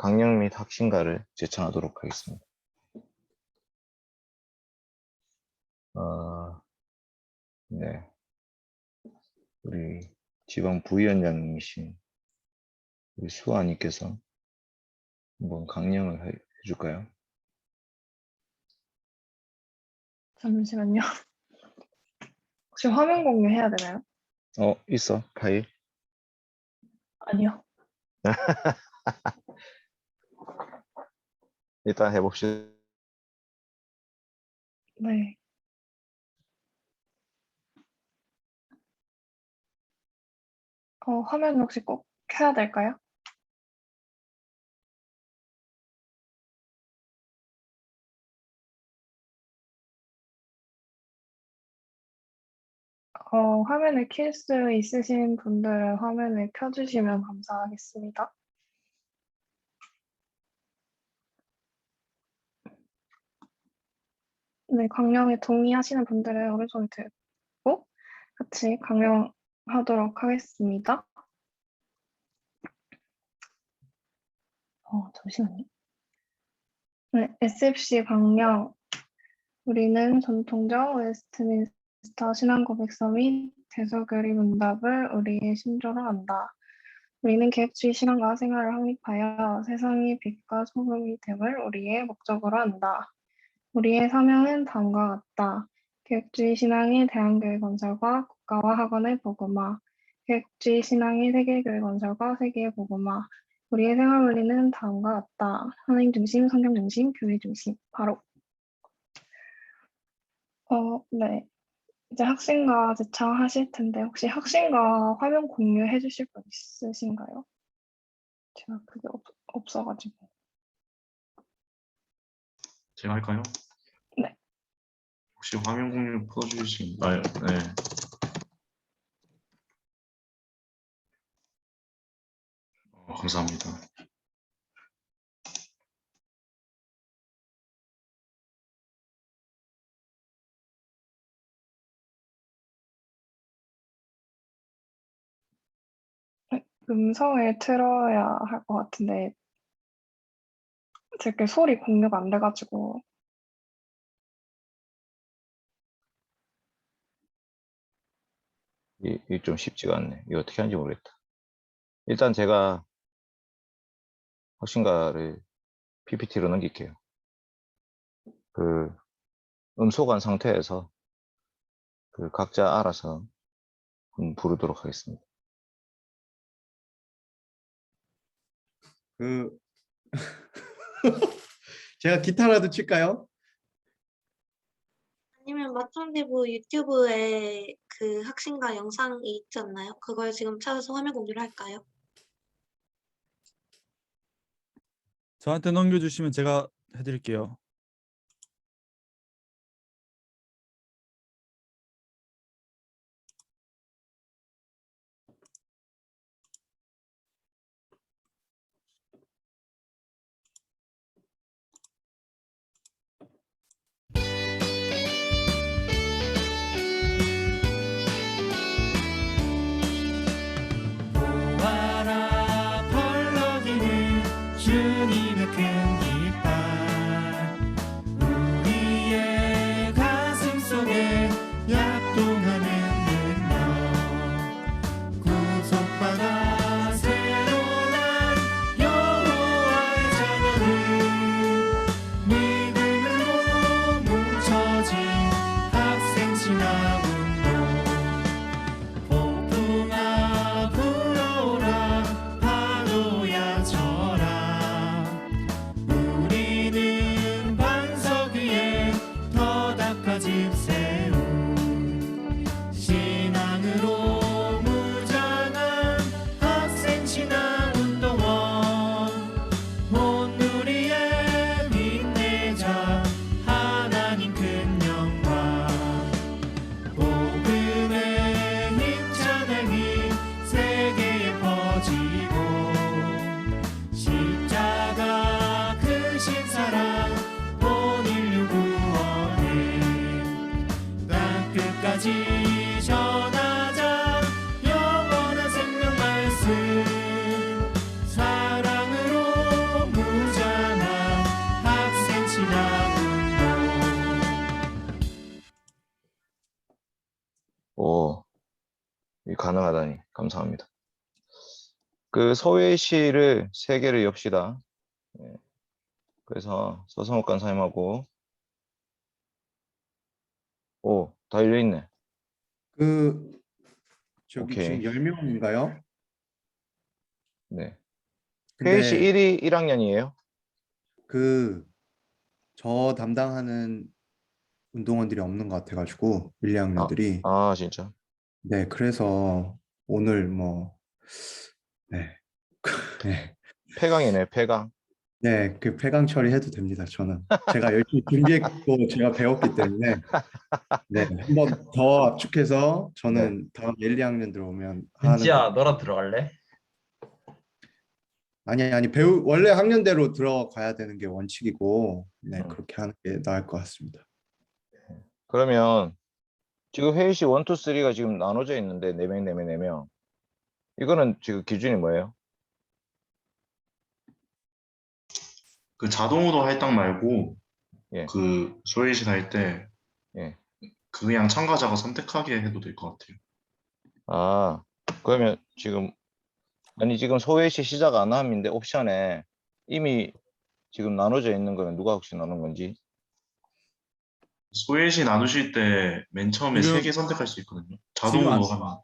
강령 및 학신가를 제청하도록 하겠습니다. 네. 우리 지방 부위원장이신 우리 수아님께서 한번 강령을 해줄까요? 잠시만요. 혹시 화면 공유해야 되나요? 있어, 파일. 아니요. 일단 해봅시다. 네. 화면 혹시 꼭 켜야 될까요? 화면을 켤 수 있으신 분들은 화면을 켜주시면 감사하겠습니다. 네, 강령에 동의하시는 분들은 오른손을 들고 같이 강령하도록 하겠습니다. 잠시만요. 네, SFC 강령. 우리는 전통적 웨스트민스터 신앙고백서 및 대소교리 문답을 우리의 신조로 한다. 우리는 계획주의 신앙과 생활을 확립하여 세상의 빛과 소금이 됨을 우리의 목적으로 한다. 우리의 사명은 다음과 같다. 계획주의 신앙의 대한교회 건설과 국가와 학원의 복음화, 계획주의 신앙의 세계교회 건설과 세계의 복음화. 우리의 생활 원리는 다음과 같다. 하나님 중심, 성경 중심, 교회 중심. 바로. 네. 이제 학생과 제청하실 텐데 혹시 학생과 화면 공유해 주실 분 있으신가요? 제가 그게 없어가지고. 제가 할까요? 네. 혹시 화면 공유 풀어주신가요? 네. 감사합니다. 음성을 틀어야 할 것 같은데 제게 소리 공유가 안 돼가지고. 이게 좀 쉽지가 않네. 이거 어떻게 하는지 모르겠다. 일단 제가 학신가를 PPT로 넘길게요. 그 음소간 상태에서 그 각자 알아서 부르도록 하겠습니다. 제가 기타라도 칠까요? 아니면 마청대부 유튜브에 그 학생가 영상이 있지 않나요? 그걸 지금 찾아서 화면 공유를 할까요? 저한테 넘겨주시면 제가 해드릴게요. 보아라 벌러지는 주님의 큰 깃발 가능하다니 감사합니다. 그 서회시를 3개를 엽시다. 예. 그래서 서성욱 간사님하고 다 열려있네. 그 저기 오케이. 지금 10명인가요? 네. 회의시 근데 1이 1학년이에요? 그 저 담당하는 운동원들이 없는 것 같아가지고 1, 2학년들이 진짜. 네, 그래서 오늘 뭐 네. 네. 폐강이네, 폐강. 네, 그 폐강 처리해도 됩니다. 저는 제가 열심히 준비했고 제가 배웠기 때문에 네, 한번 더 압축해서 네. 저는 다음 1, 2학년 들어오면 하는 은지야, 거. 너랑 들어갈래? 아니 원래 학년대로 들어가야 되는 게 원칙이고 네, 그렇게 하는 게 나을 것 같습니다. 그러면 지금 회의시 1, 2, 3가 지금 나눠져 있는데 4명, 4명, 4명. 이거는 지금 기준이 뭐예요? 그 자동으로 할당 말고 예. 그 소외시 할 때 예. 그냥 참가자가 선택하게 해도 될 것 같아요. 그러면 지금 지금 소외시 시작 안 함인데 옵션에 이미 지금 나눠져 있는 거는 누가 혹시 나눈 건지? 소외시 나누실 때 맨 처음에 지금- 3개 선택할 수 있거든요. 지금 자동으로 하면.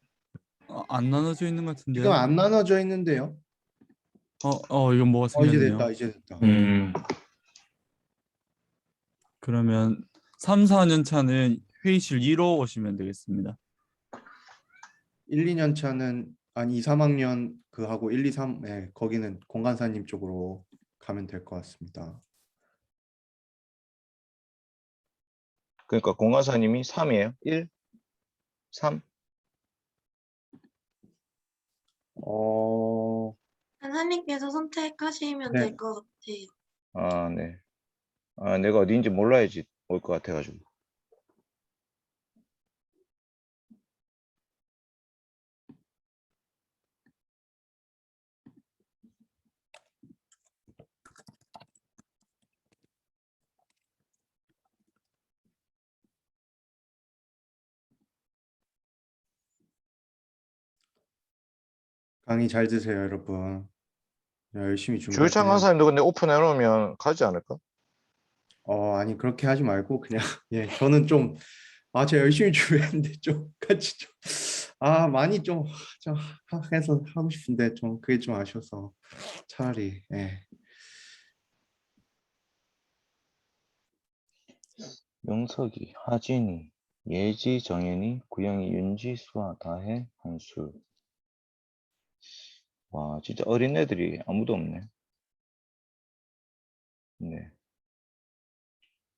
안 나눠져 있는 것 같은데요. 지금 안 나눠져 있는데요. 이건 뭐가 이제 생겼네요. 됐다, 이제 됐다. 그러면 3, 4년 차는 회의실 2로 오시면 되겠습니다. 1, 2년 차는 아니 2, 3학년 그 하고 1, 2, 3 네, 거기는 공간사님 쪽으로 가면 될 것 같습니다. 그러니까 공간사님이 3이에요? 1? 3? 선생님께서 선택하시면 네. 될 것 같아요. 네. 내가 어디인지 몰라야지 올 것 같아가지고. 강의 잘 드세요, 여러분. 열심히 준비할 주유창 테니까. 간사님도 근데 오픈해놓으면 가지 않을까? 아니 그렇게 하지 말고 그냥 예, 저는 좀 제가 열심히 준비했는데 좀 같이 좀 많이 좀 해서 하고 싶은데 좀 그게 좀 아쉬워서 차라리 예. 영석이, 하진이, 예지, 정연이, 구영이, 윤지, 수아, 다혜, 한수. 와, 진짜 어린애들이 아무도 없네. 네.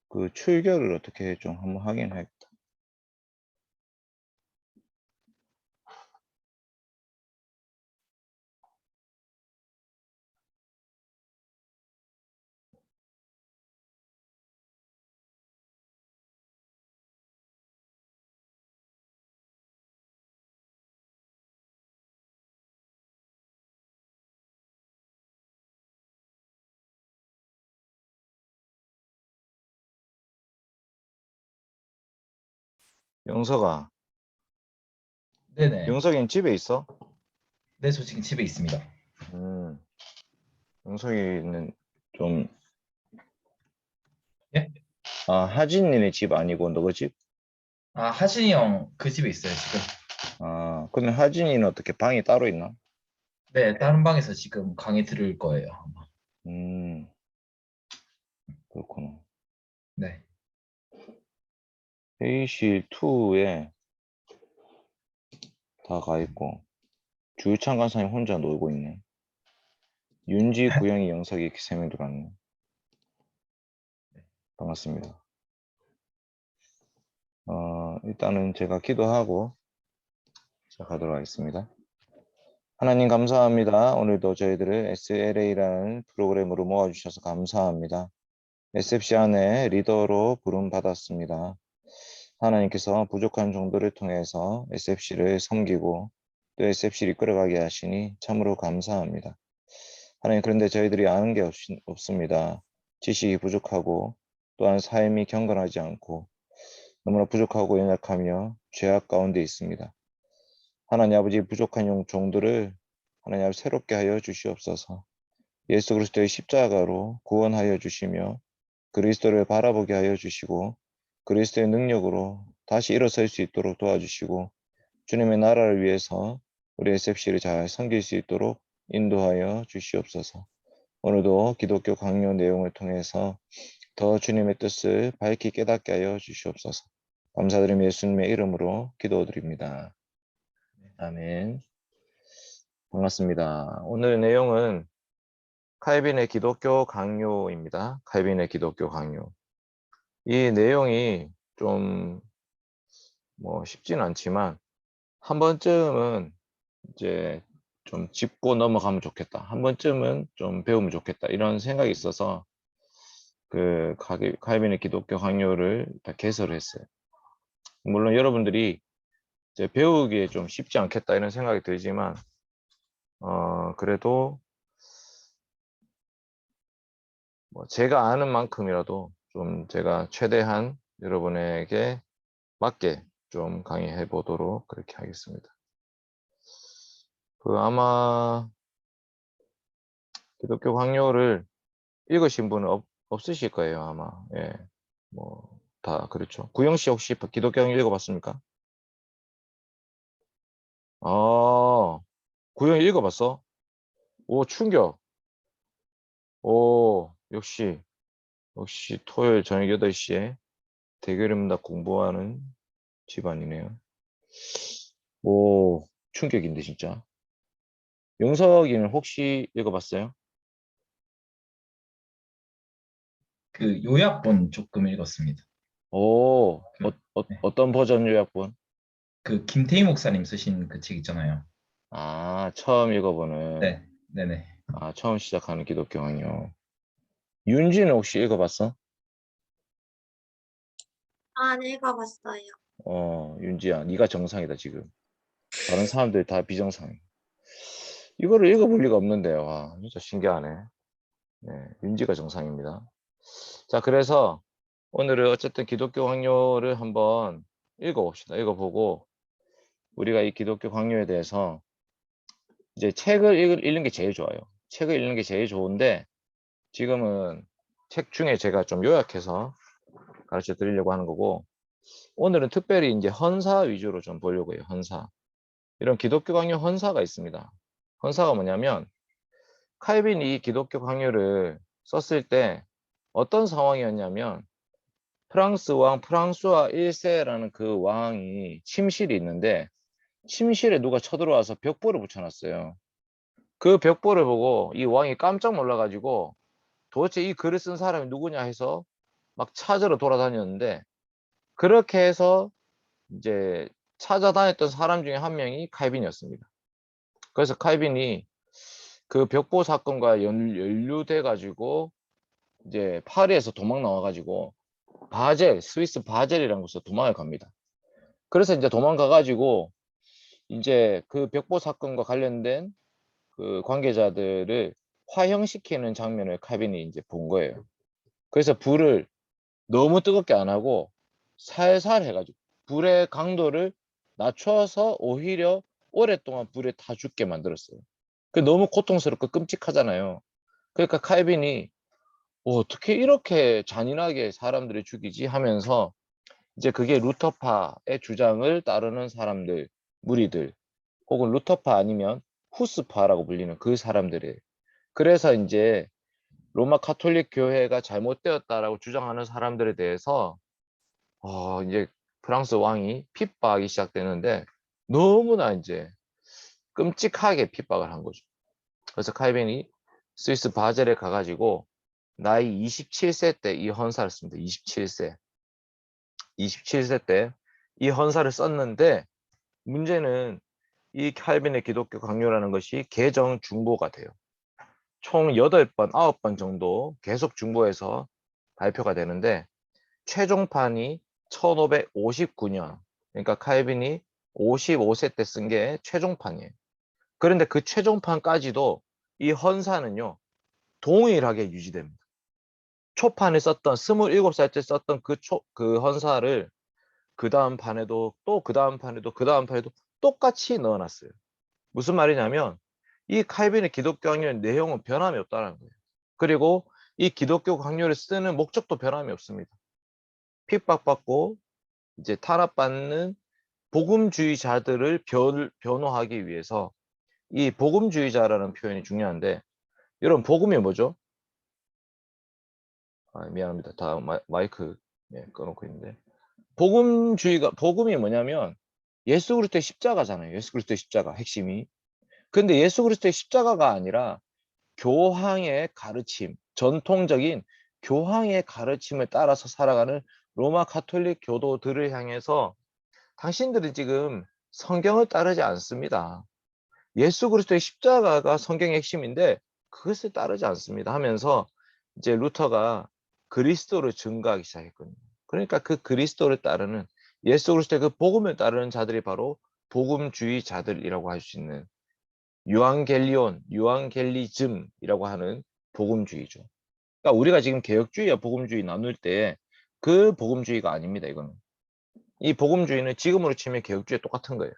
그 출결을 어떻게 좀 한번 확인해야겠다. 영석아, 네네. 영석이는 집에 있어? 네, 저 지금 집에 있습니다. 영석이는 좀, 예? 하진이네 집 아니고 너그 집? 하진이 형 그 집에 있어요, 지금. 그러면 하진이는 어떻게 방이 따로 있나? 네, 다른 방에서 지금 강의 들을 거예요, 아마. 그렇구나. 네. 회의실 2에 다 가 있고, 주유창 간사님 혼자 놀고 있네. 윤지, 구영이, 영석이 이렇게 3명 들어왔네. 반갑습니다. 일단은 제가 기도하고 시작하도록 하겠습니다. 하나님 감사합니다. 오늘도 저희들을 SLA라는 프로그램으로 모아주셔서 감사합니다. SFC 안에 리더로 부름받았습니다. 하나님께서 부족한 정도를 통해서 SFC를 섬기고 또 SFC를 이끌어가게 하시니 참으로 감사합니다. 하나님, 그런데 저희들이 아는 게 없습니다. 지식이 부족하고 또한 삶이 경건하지 않고 너무나 부족하고 연약하며 죄악 가운데 있습니다. 하나님 아버지 부족한 종들을 하나님 아버지 새롭게 하여 주시옵소서. 예수 그리스도의 십자가로 구원하여 주시며 그리스도를 바라보게 하여 주시고 그리스도의 능력으로 다시 일어설 수 있도록 도와주시고 주님의 나라를 위해서 우리 SFC를 잘 섬길 수 있도록 인도하여 주시옵소서. 오늘도 기독교 강요 내용을 통해서 더 주님의 뜻을 밝히 깨닫게 하여 주시옵소서. 감사드리며 예수님의 이름으로 기도드립니다. 아멘. 반갑습니다. 오늘 내용은 칼빈의 기독교 강요입니다. 칼빈의 기독교 강요. 이 내용이 좀 쉽진 않지만 한 번쯤은 이제 좀 짚고 넘어가면 좋겠다. 한 번쯤은 좀 배우면 좋겠다. 이런 생각이 있어서 그 칼빈의 기독교 강요를 다 개설을 했어요. 물론 여러분들이 이제 배우기에 좀 쉽지 않겠다 이런 생각이 들지만 그래도 제가 아는 만큼이라도 좀 제가 최대한 여러분에게 맞게 좀 강의해 보도록 그렇게 하겠습니다. 아마 기독교 강요를 읽으신 분은 없으실 거예요, 아마. 예. 다 그렇죠. 구영 씨 혹시 기독교 강요 읽어봤습니까? 구영 읽어봤어? 오, 충격. 오, 역시 토요일 저녁 8시에 대결입니다 공부하는 집안이네요. 오, 충격인데 진짜. 용석이는 혹시 읽어봤어요? 그 요약본 조금 읽었습니다. 오, 네. 어떤 버전 요약본? 그 김태희 목사님 쓰신 그 책 있잖아요. 처음 읽어보는. 네, 네네. 처음 시작하는 기독교 강요. 윤지는 혹시 읽어봤어? 안 읽어봤어요. 윤지야, 네가 정상이다 지금. 다른 사람들 다 비정상이야. 이거를 읽어볼 리가 없는데요. 와, 진짜 신기하네. 네, 윤지가 정상입니다. 자, 그래서 오늘은 어쨌든 기독교 강요를 한번 읽어봅시다. 읽어보고 우리가 이 기독교 강요에 대해서 이제 책을 읽는 게 제일 좋아요. 책을 읽는 게 제일 좋은데 지금은 책 중에 제가 좀 요약해서 가르쳐 드리려고 하는 거고 오늘은 특별히 이제 헌사 위주로 좀 보려고 해요. 헌사. 이런 기독교 강요 헌사가 있습니다. 헌사가 뭐냐면 칼빈이 기독교 강요를 썼을 때 어떤 상황이었냐면 프랑스 왕 프랑수아 1세라는 그 왕이 침실이 있는데 침실에 누가 쳐들어와서 벽보를 붙여놨어요. 그 벽보를 보고 이 왕이 깜짝 놀라가지고 도대체 이 글을 쓴 사람이 누구냐 해서 막 찾으러 돌아다녔는데 그렇게 해서 이제 찾아다녔던 사람 중에 한 명이 칼빈이었습니다. 그래서 칼빈이 그 벽보 사건과 연루돼 가지고 이제 파리에서 도망 나와 가지고 스위스 바젤이라는 곳에 도망을 갑니다. 그래서 이제 도망가 가지고 이제 그 벽보 사건과 관련된 그 관계자들을 화형시키는 장면을 칼빈이 이제 본 거예요. 그래서 불을 너무 뜨겁게 안 하고 살살 해가지고 불의 강도를 낮춰서 오히려 오랫동안 불에 타 죽게 만들었어요. 그 너무 고통스럽고 끔찍하잖아요. 그러니까 칼빈이 어떻게 이렇게 잔인하게 사람들을 죽이지 하면서 이제 그게 루터파의 주장을 따르는 사람들, 무리들, 혹은 루터파 아니면 후스파라고 불리는 그 사람들이에요. 그래서 이제 로마 카톨릭 교회가 잘못되었다라고 주장하는 사람들에 대해서 이제 프랑스 왕이 핍박이 시작되는데 너무나 이제 끔찍하게 핍박을 한 거죠. 그래서 칼빈이 스위스 바젤에 가가지고 나이 27세 때 이 헌사를 씁니다. 27세 때 이 헌사를 썼는데 문제는 이 칼빈의 기독교 강요라는 것이 개정 중보가 돼요. 총 8번, 9번 정도 계속 중보해서 발표가 되는데 최종판이 1559년, 그러니까 칼빈이 55세 때 쓴 게 최종판이에요. 그런데 그 최종판까지도 이 헌사는요, 동일하게 유지됩니다. 초판에 썼던 27살 때 썼던 그 헌사를 그 다음 판에도 또 그 다음 판에도 그 다음 판에도 똑같이 넣어놨어요. 무슨 말이냐면 이 칼빈의 기독교 강요의 내용은 변함이 없다는 거예요. 그리고 이 기독교 강요를 쓰는 목적도 변함이 없습니다. 핍박받고 이제 탄압받는 복음주의자들을 변호하기 위해서 이 복음주의자라는 표현이 중요한데, 여러분 복음이 뭐죠? 미안합니다. 다 마이크 꺼놓고 있는데, 복음이 뭐냐면 예수 그리스도의 십자가잖아요. 예수 그리스도의 십자가 핵심이. 근데 예수 그리스도의 십자가가 아니라 교황의 가르침, 전통적인 교황의 가르침을 따라서 살아가는 로마 가톨릭 교도들을 향해서 당신들은 지금 성경을 따르지 않습니다. 예수 그리스도의 십자가가 성경의 핵심인데 그것을 따르지 않습니다 하면서 이제 루터가 그리스도를 증거하기 시작했거든요. 그러니까 그 그리스도를 따르는, 예수 그리스도의 그 복음을 따르는 자들이 바로 복음주의자들이라고 할 수 있는, 유앙겔리즘이라고 하는 복음주의죠. 그러니까 우리가 지금 개혁주의와 복음주의 나눌 때 그 복음주의가 아닙니다. 이거는. 이 복음주의는 지금으로 치면 개혁주의 똑같은 거예요.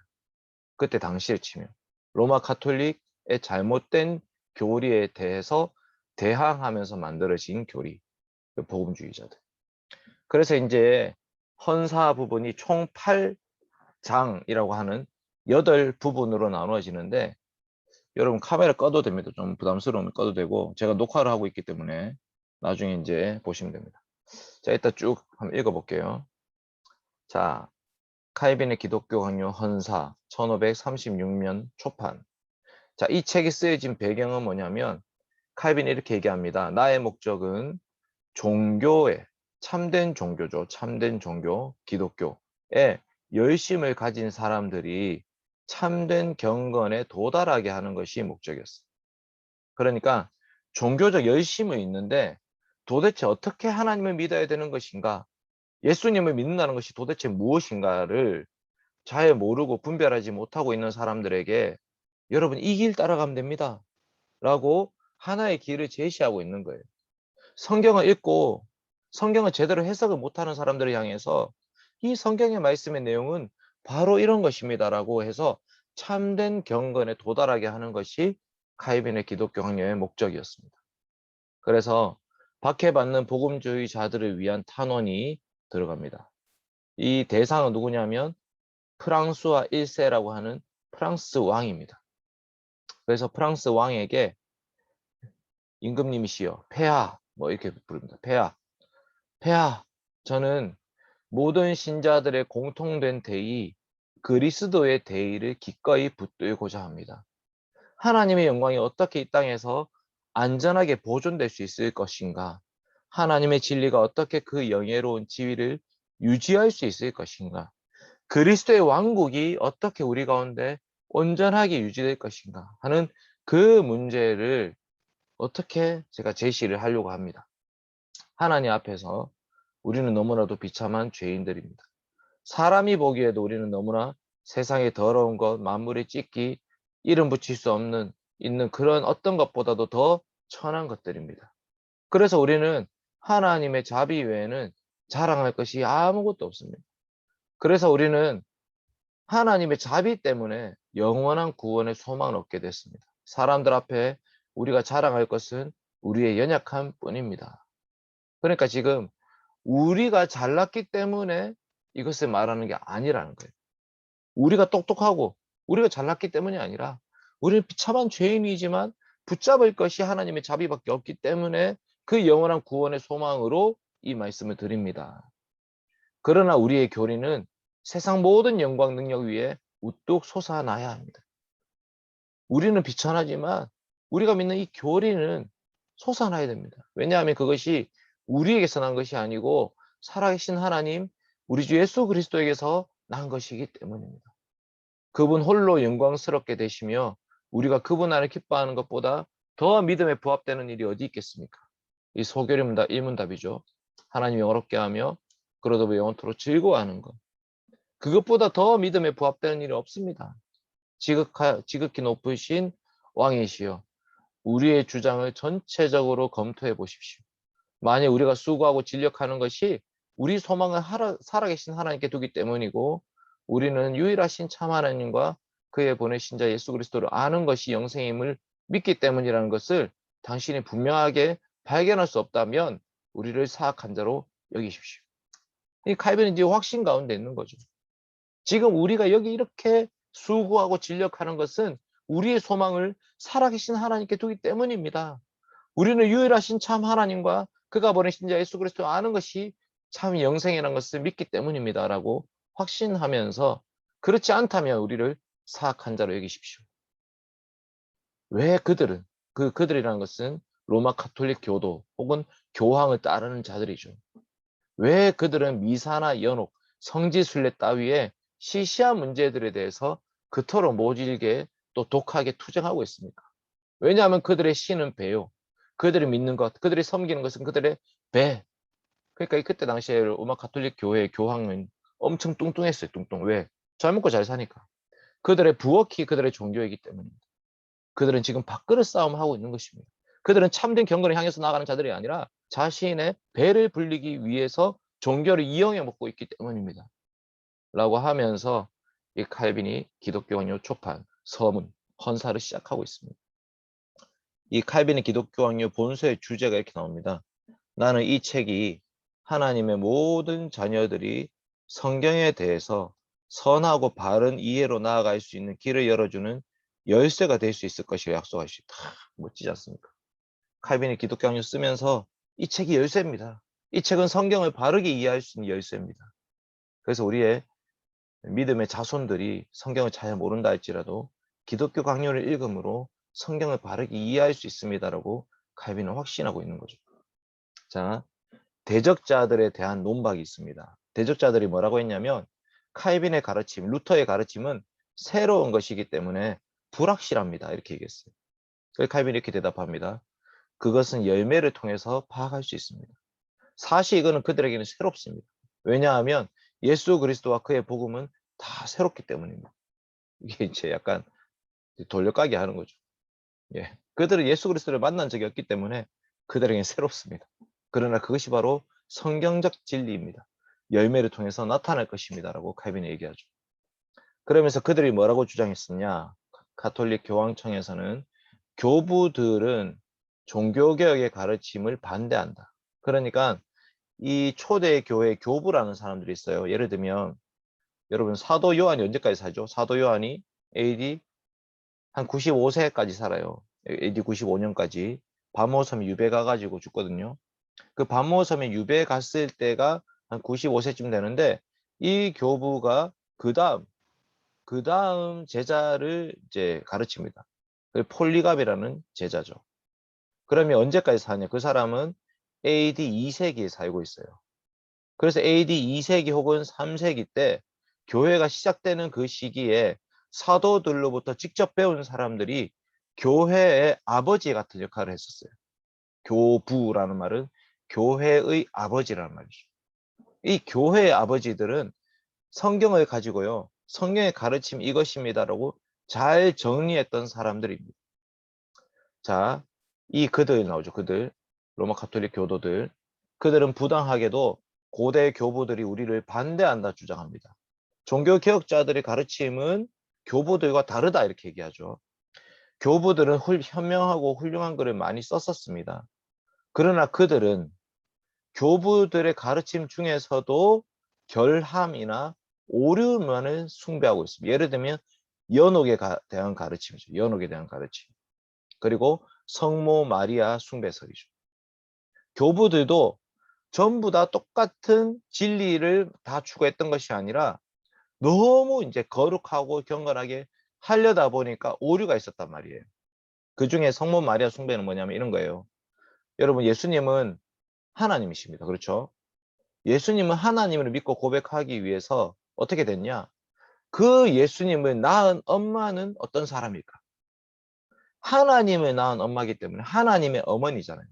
그때 당시에 치면 로마 가톨릭의 잘못된 교리에 대해서 대항하면서 만들어진 교리, 그 복음주의자들. 그래서 이제 헌사 부분이 총 8장이라고 하는 8부분으로 나누어지는데, 여러분 카메라 꺼도 됩니다. 좀 부담스러우면 꺼도 되고, 제가 녹화를 하고 있기 때문에 나중에 이제 보시면 됩니다. 자, 일단 쭉 한번 읽어볼게요. 자, 칼빈의 기독교 강요 헌사 1536년 초판. 자, 이 책이 쓰여진 배경은 뭐냐면 칼빈이 이렇게 얘기합니다. 나의 목적은 종교에, 참된 종교죠. 참된 종교, 기독교에 열심을 가진 사람들이 참된 경건에 도달하게 하는 것이 목적이었어요. 그러니까 종교적 열심은 있는데 도대체 어떻게 하나님을 믿어야 되는 것인가, 예수님을 믿는다는 것이 도대체 무엇인가를 잘 모르고 분별하지 못하고 있는 사람들에게 여러분 이 길 따라가면 됩니다 라고 하나의 길을 제시하고 있는 거예요. 성경을 읽고 성경을 제대로 해석을 못하는 사람들을 향해서 이 성경의 말씀의 내용은 바로 이런 것입니다 라고 해서 참된 경건에 도달하게 하는 것이 칼빈의 기독교 강요의 목적이었습니다. 그래서 박해받는 복음주의자들을 위한 탄원이 들어갑니다. 이 대상은 누구냐면 프랑스와 1세라고 하는 프랑스 왕입니다. 그래서 프랑스 왕에게 임금님이시여, 폐하, 뭐 이렇게 부릅니다. 폐하, 저는 모든 신자들의 공통된 대의, 그리스도의 대의를 기꺼이 붙들고자 합니다. 하나님의 영광이 어떻게 이 땅에서 안전하게 보존될 수 있을 것인가? 하나님의 진리가 어떻게 그 영예로운 지위를 유지할 수 있을 것인가? 그리스도의 왕국이 어떻게 우리 가운데 온전하게 유지될 것인가 하는 그 문제를 어떻게 제가 제시를 하려고 합니다. 하나님 앞에서 우리는 너무나도 비참한 죄인들입니다. 사람이 보기에도 우리는 너무나 세상의 더러운 것, 만물의 찢기, 이름 붙일 수 없는 있는 그런 어떤 것보다도 더 천한 것들입니다. 그래서 우리는 하나님의 자비 외에는 자랑할 것이 아무것도 없습니다. 그래서 우리는 하나님의 자비 때문에 영원한 구원의 소망을 얻게 됐습니다. 사람들 앞에 우리가 자랑할 것은 우리의 연약함 뿐입니다. 그러니까 지금 우리가 잘났기 때문에 이것을 말하는 게 아니라는 거예요. 우리가 똑똑하고 우리가 잘났기 때문이 아니라 우리는 비참한 죄인이지만 붙잡을 것이 하나님의 자비밖에 없기 때문에 그 영원한 구원의 소망으로 이 말씀을 드립니다. 그러나 우리의 교리는 세상 모든 영광 능력 위에 우뚝 솟아나야 합니다. 우리는 비천하지만 우리가 믿는 이 교리는 솟아나야 됩니다. 왜냐하면 그것이 우리에게서 난 것이 아니고 살아계신 하나님, 우리 주 예수 그리스도에게서 난 것이기 때문입니다. 그분 홀로 영광스럽게 되시며 우리가 그분 안에 기뻐하는 것보다 더 믿음에 부합되는 일이 어디 있겠습니까? 이 소결문답 일문답이죠. 하나님이 어렵게 하며 그러다 영원토록 즐거워하는 것. 그것보다 더 믿음에 부합되는 일이 없습니다. 지극히 높으신 왕이시여, 우리의 주장을 전체적으로 검토해 보십시오. 만약 우리가 수고하고 진력하는 것이 우리 소망을 살아계신 하나님께 두기 때문이고 우리는 유일하신 참 하나님과 그의 보내신 자 예수 그리스도를 아는 것이 영생임을 믿기 때문이라는 것을 당신이 분명하게 발견할 수 없다면 우리를 사악한 자로 여기십시오. 이 칼빈은 이제 확신 가운데 있는 거죠. 지금 우리가 여기 이렇게 수고하고 진력하는 것은 우리의 소망을 살아계신 하나님께 두기 때문입니다. 우리는 유일하신 참 하나님과 그가 보내신 자 예수 그리스도 아는 것이 참 영생이라는 것을 믿기 때문입니다. 라고 확신하면서 그렇지 않다면 우리를 사악한 자로 여기십시오. 왜 그들은? 그들이라는 것은 로마 가톨릭 교도 혹은 교황을 따르는 자들이죠. 왜 그들은 미사나 연옥, 성지순례 따위의 시시한 문제들에 대해서 그토록 모질게 또 독하게 투쟁하고 있습니까? 왜냐하면 그들의 신은 배요. 그들이 믿는 것, 그들이 섬기는 것은 그들의 배. 그러니까 그때 당시에 로마 가톨릭 교회의 교황은 엄청 뚱뚱했어요. 뚱뚱. 왜? 잘 먹고 잘 사니까. 그들의 부엌이 그들의 종교이기 때문입니다. 그들은 지금 밥그릇 싸움하고 있는 것입니다. 그들은 참된 경건을 향해서 나가는 자들이 아니라 자신의 배를 불리기 위해서 종교를 이용해 먹고 있기 때문입니다. 라고 하면서 이 칼빈이 기독교 강요 초판, 서문, 헌사를 시작하고 있습니다. 이 칼빈의 기독교 강요 본서의 주제가 이렇게 나옵니다. 나는 이 책이 하나님의 모든 자녀들이 성경에 대해서 선하고 바른 이해로 나아갈 수 있는 길을 열어주는 열쇠가 될 수 있을 것이라 약속할 수 있다. 멋지지 않습니까? 칼빈이 기독교 강요 쓰면서 이 책이 열쇠입니다. 이 책은 성경을 바르게 이해할 수 있는 열쇠입니다. 그래서 우리의 믿음의 자손들이 성경을 잘 모른다 할지라도 기독교 강요를 읽음으로 성경을 바르게 이해할 수 있습니다라고 칼빈은 확신하고 있는 거죠. 자, 대적자들에 대한 논박이 있습니다. 대적자들이 뭐라고 했냐면 칼빈의 가르침, 루터의 가르침은 새로운 것이기 때문에 불확실합니다. 이렇게 얘기했어요. 그래서 칼빈이 이렇게 대답합니다. 그것은 열매를 통해서 파악할 수 있습니다. 사실 이거는 그들에게는 새롭습니다. 왜냐하면 예수 그리스도와 그의 복음은 다 새롭기 때문입니다. 이게 이제 약간 돌려까기 하는 거죠. 예. 그들은 예수 그리스도를 만난 적이 없기 때문에 그들에게는 새롭습니다. 그러나 그것이 바로 성경적 진리입니다. 열매를 통해서 나타날 것입니다. 라고 칼빈이 얘기하죠. 그러면서 그들이 뭐라고 주장했었냐? 가톨릭 교황청에서는 교부들은 종교개혁의 가르침을 반대한다. 그러니까 이 초대 교회 교부라는 사람들이 있어요. 예를 들면 여러분 사도 요한이 언제까지 살죠? 사도 요한이 AD 한 95세까지 살아요. AD 95년까지 바모섬 유배 가가지고 죽거든요. 그 바모섬에 유배 갔을 때가 한 95세쯤 되는데 이 교부가 그 다음 제자를 이제 가르칩니다. 그 폴리갑이라는 제자죠. 그러면 언제까지 사냐? 그 사람은 AD 2세기에 살고 있어요. 그래서 AD 2세기 혹은 3세기 때 교회가 시작되는 그 시기에 사도들로부터 직접 배운 사람들이 교회의 아버지 같은 역할을 했었어요. 교부라는 말은 교회의 아버지라는 말이죠. 이 교회의 아버지들은 성경을 가지고요. 성경의 가르침 이것입니다라고 잘 정리했던 사람들입니다. 자, 이 그들 나오죠. 그들. 로마 가톨릭 교도들. 그들은 부당하게도 고대 교부들이 우리를 반대한다 주장합니다. 종교개혁자들의 가르침은 교부들과 다르다 이렇게 얘기하죠. 교부들은 현명하고 훌륭한 글을 많이 썼었습니다. 그러나 그들은 교부들의 가르침 중에서도 결함이나 오류만을 숭배하고 있습니다. 예를 들면 연옥에 대한 가르침이죠. 연옥에 대한 가르침. 그리고 성모 마리아 숭배설이죠. 교부들도 전부 다 똑같은 진리를 다 추구했던 것이 아니라 너무 이제 거룩하고 경건하게 하려다 보니까 오류가 있었단 말이에요. 그 중에 성모 마리아 숭배는 뭐냐면 이런 거예요. 여러분 예수님은 하나님이십니다. 그렇죠? 예수님은 하나님을 믿고 고백하기 위해서 어떻게 됐냐? 그 예수님을 낳은 엄마는 어떤 사람일까? 하나님을 낳은 엄마이기 때문에 하나님의 어머니잖아요.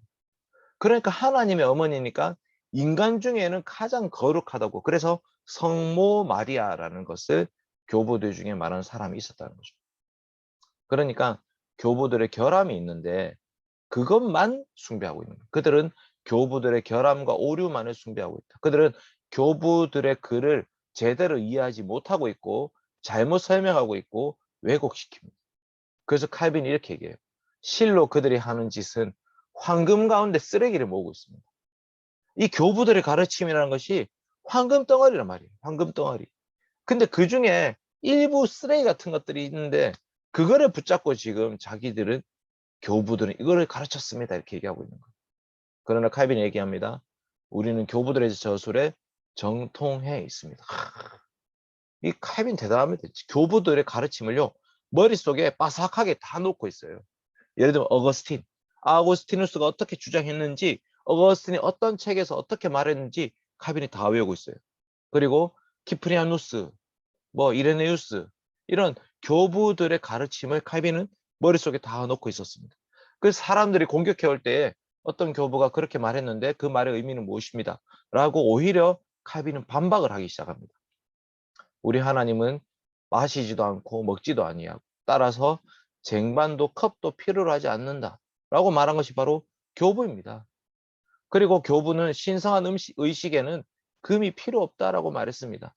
그러니까 하나님의 어머니니까 인간 중에는 가장 거룩하다고. 그래서 성모 마리아라는 것을 교부들 중에 말하는 사람이 있었다는 거죠. 그러니까 교부들의 결함이 있는데 그것만 숭배하고 있는 거예요. 그들은 교부들의 결함과 오류만을 숭배하고 있다. 그들은 교부들의 글을 제대로 이해하지 못하고 있고 잘못 설명하고 있고 왜곡시킵니다. 그래서 칼빈이 이렇게 얘기해요. 실로 그들이 하는 짓은 황금 가운데 쓰레기를 모으고 있습니다. 이 교부들의 가르침이라는 것이 황금 덩어리란 말이에요. 황금 덩어리. 근데 그 중에 일부 쓰레기 같은 것들이 있는데 그거를 붙잡고 지금 자기들은 교부들은 이거를 가르쳤습니다. 이렇게 얘기하고 있는 거예요. 그러나 칼빈이 얘기합니다. 우리는 교부들의 저술에 정통해 있습니다. 이 칼빈 대단합니다. 교부들의 가르침을요. 머릿속에 바삭하게 다 놓고 있어요. 예를 들면 어거스틴. 아우구스티누스가 어떻게 주장했는지 어거스틴이 어떤 책에서 어떻게 말했는지 칼빈이 다 외우고 있어요. 그리고 키프리아누스, 뭐 이레네우스 이런 교부들의 가르침을 칼빈은 머릿속에 다 넣고 있었습니다. 그래서 사람들이 공격해 올 때에 어떤 교부가 그렇게 말했는데 그 말의 의미는 무엇입니다. 라고 오히려 칼빈은 반박을 하기 시작합니다. 우리 하나님은 마시지도 않고 먹지도 아니하고 따라서 쟁반도 컵도 필요로 하지 않는다 라고 말한 것이 바로 교부입니다. 그리고 교부는 신성한 의식에는 금이 필요 없다라고 말했습니다.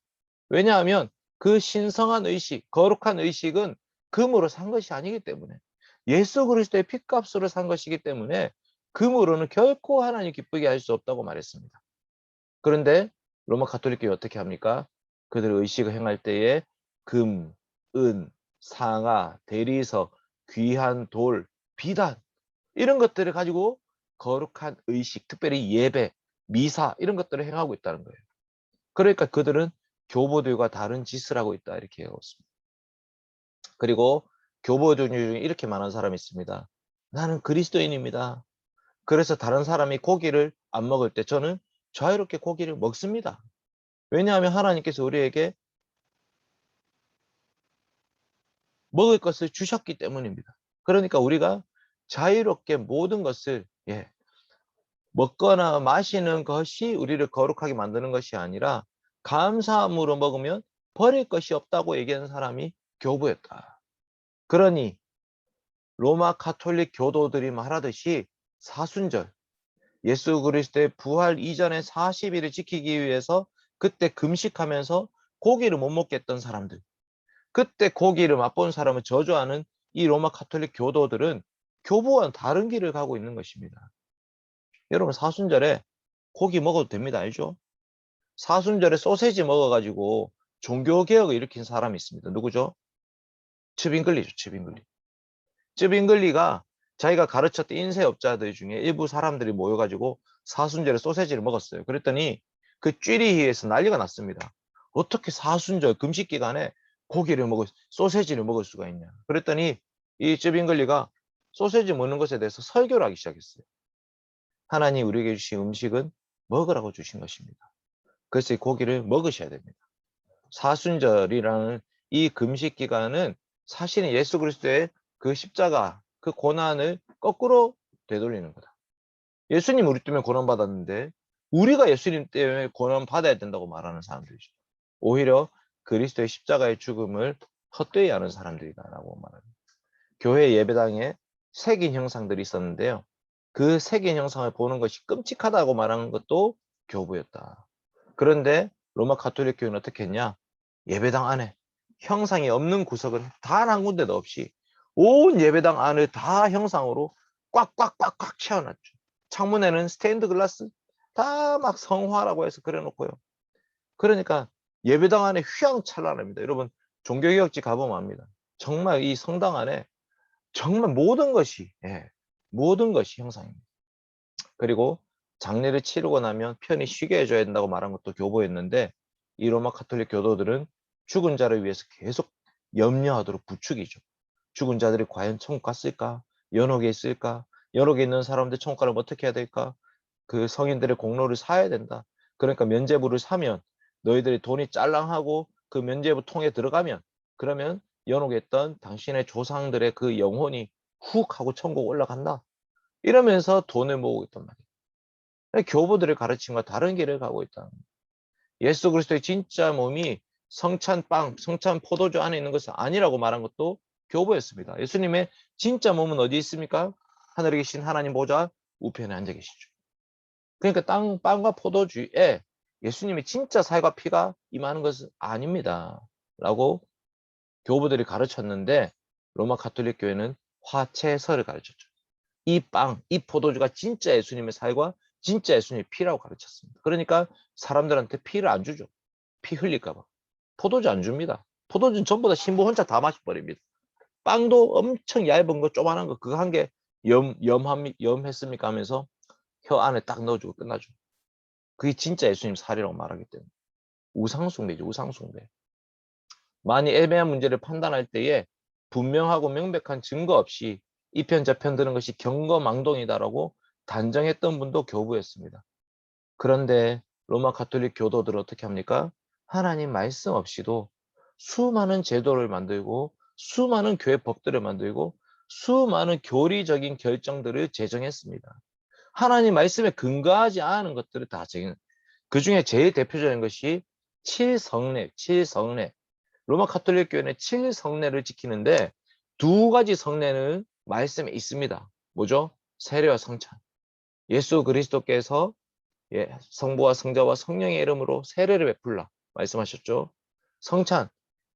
왜냐하면 그 신성한 의식, 거룩한 의식은 금으로 산 것이 아니기 때문에 예수 그리스도의 핏값으로 산 것이기 때문에 금으로는 결코 하나님 기쁘게 할 수 없다고 말했습니다. 그런데 로마 가톨릭교회 어떻게 합니까? 그들의 의식을 행할 때에 금, 은, 상아, 대리석, 귀한 돌, 비단 이런 것들을 가지고 거룩한 의식, 특별히 예배, 미사 이런 것들을 행하고 있다는 거예요. 그러니까 그들은 교보들과 다른 짓을 하고 있다 이렇게 얘기하고 있습니다. 그리고 교보들 중에 이렇게 말하는 사람이 있습니다. 나는 그리스도인입니다. 그래서 다른 사람이 고기를 안 먹을 때 저는 자유롭게 고기를 먹습니다. 왜냐하면 하나님께서 우리에게 먹을 것을 주셨기 때문입니다. 그러니까 우리가 자유롭게 모든 것을 먹거나 마시는 것이 우리를 거룩하게 만드는 것이 아니라 감사함으로 먹으면 버릴 것이 없다고 얘기하는 사람이 교부였다. 그러니 로마 가톨릭 교도들이 말하듯이 사순절, 예수 그리스도의 부활 이전의 40일을 지키기 위해서 그때 금식하면서 고기를 못 먹게 했던 사람들, 그때 고기를 맛본 사람을 저주하는 이 로마 가톨릭 교도들은 교부와는 다른 길을 가고 있는 것입니다. 여러분 사순절에 고기 먹어도 됩니다. 알죠? 사순절에 소세지 먹어가지고 종교개혁을 일으킨 사람이 있습니다. 누구죠? 츠빙글리죠. 츠빙글리. 츠빙글리가 자기가 가르쳤던 인쇄업자들 중에 일부 사람들이 모여가지고 사순절에 소세지를 먹었어요. 그랬더니 그 쥐리히에서 난리가 났습니다. 어떻게 사순절 금식 기간에 고기를 소세지를 먹을 수가 있냐. 그랬더니 이 츠빙글리가 소세지 먹는 것에 대해서 설교를 하기 시작했어요. 하나님 우리에게 주신 음식은 먹으라고 주신 것입니다. 그래서 이 고기를 먹으셔야 됩니다. 사순절이라는 이 금식 기간은 사실은 예수 그리스도의 그 십자가, 그 고난을 거꾸로 되돌리는 거다. 예수님 우리 때문에 고난 받았는데 우리가 예수님 때문에 고난 받아야 된다고 말하는 사람들이죠. 오히려 그리스도의 십자가의 죽음을 헛되이 하는 사람들이다라고 말합니다. 교회 예배당에 새긴 형상들이 있었는데요. 그 새긴 형상을 보는 것이 끔찍하다고 말하는 것도 교부였다. 그런데 로마 가톨릭 교회는 어떻게 했냐? 예배당 안에 형상이 없는 구석은 단 한 군데도 없이 온 예배당 안을 다 형상으로 꽉꽉꽉꽉 채워놨죠. 창문에는 스테인드 글라스 다 막 성화라고 해서 그려놓고요. 그러니까 예배당 안에 휘황찬란합니다. 여러분 종교개혁지 가보면 압니다. 정말 이 성당 안에 정말 모든 것이 형상입니다. 그리고 장례를 치르고 나면 편히 쉬게 해줘야 된다고 말한 것도 교보였는데 이 로마 가톨릭 교도들은 죽은 자를 위해서 계속 염려하도록 부추기죠. 죽은 자들이 과연 천국 갔을까? 연옥에 있을까? 연옥에 있는 사람들 천국 가려면 어떻게 해야 될까? 그 성인들의 공로를 사야 된다. 그러니까 면죄부를 사면 너희들이 돈이 짤랑하고 그 면죄부 통에 들어가면 그러면 연옥에 있던 당신의 조상들의 그 영혼이 훅 하고 천국 올라간다. 이러면서 돈을 모으고 있단 말이에요. 교부들의 가르침과 다른 길을 가고 있다. 예수 그리스도의 진짜 몸이 성찬 빵, 성찬 포도주 안에 있는 것은 아니라고 말한 것도 교부였습니다. 예수님의 진짜 몸은 어디 있습니까? 하늘에 계신 하나님 보좌 우편에 앉아 계시죠. 그러니까 빵과 포도주에 예수님이 진짜 살과 피가 임하는 것은 아닙니다. 라고 교부들이 가르쳤는데 로마 가톨릭 교회는 화채설을 가르쳤죠. 이 빵, 이 포도주가 진짜 예수님의 살과 진짜 예수님의 피라고 가르쳤습니다. 그러니까 사람들한테 피를 안 주죠. 피 흘릴까 봐. 포도주 안 줍니다. 포도주는 전부 다 신부 혼자 다 마셔버립니다. 빵도 엄청 얇은 거, 조그만한 거, 그거 한 개 염했습니까 하면서 혀 안에 딱 넣어주고 끝나죠. 그게 진짜 예수님 살이라고 말하기 때문에. 우상숭배죠, 우상숭배. 많이 애매한 문제를 판단할 때에 분명하고 명백한 증거 없이 이 편 저편 드는 것이 경거망동이다라고 단정했던 분도 교부였습니다. 그런데 로마 가톨릭 교도들은 어떻게 합니까? 하나님 말씀 없이도 수많은 제도를 만들고 수많은 교회 법들을 만들고 수많은 교리적인 결정들을 제정했습니다. 하나님 말씀에 근거하지 않은 것들을 다 제정. 그 중에 제일 대표적인 것이 칠성례. 로마 가톨릭 교회는 7성례를 지키는데 두 가지 성례는 말씀에 있습니다. 뭐죠? 세례와 성찬. 예수 그리스도께서 성부와 성자와 성령의 이름으로 세례를 베풀라 말씀하셨죠. 성찬,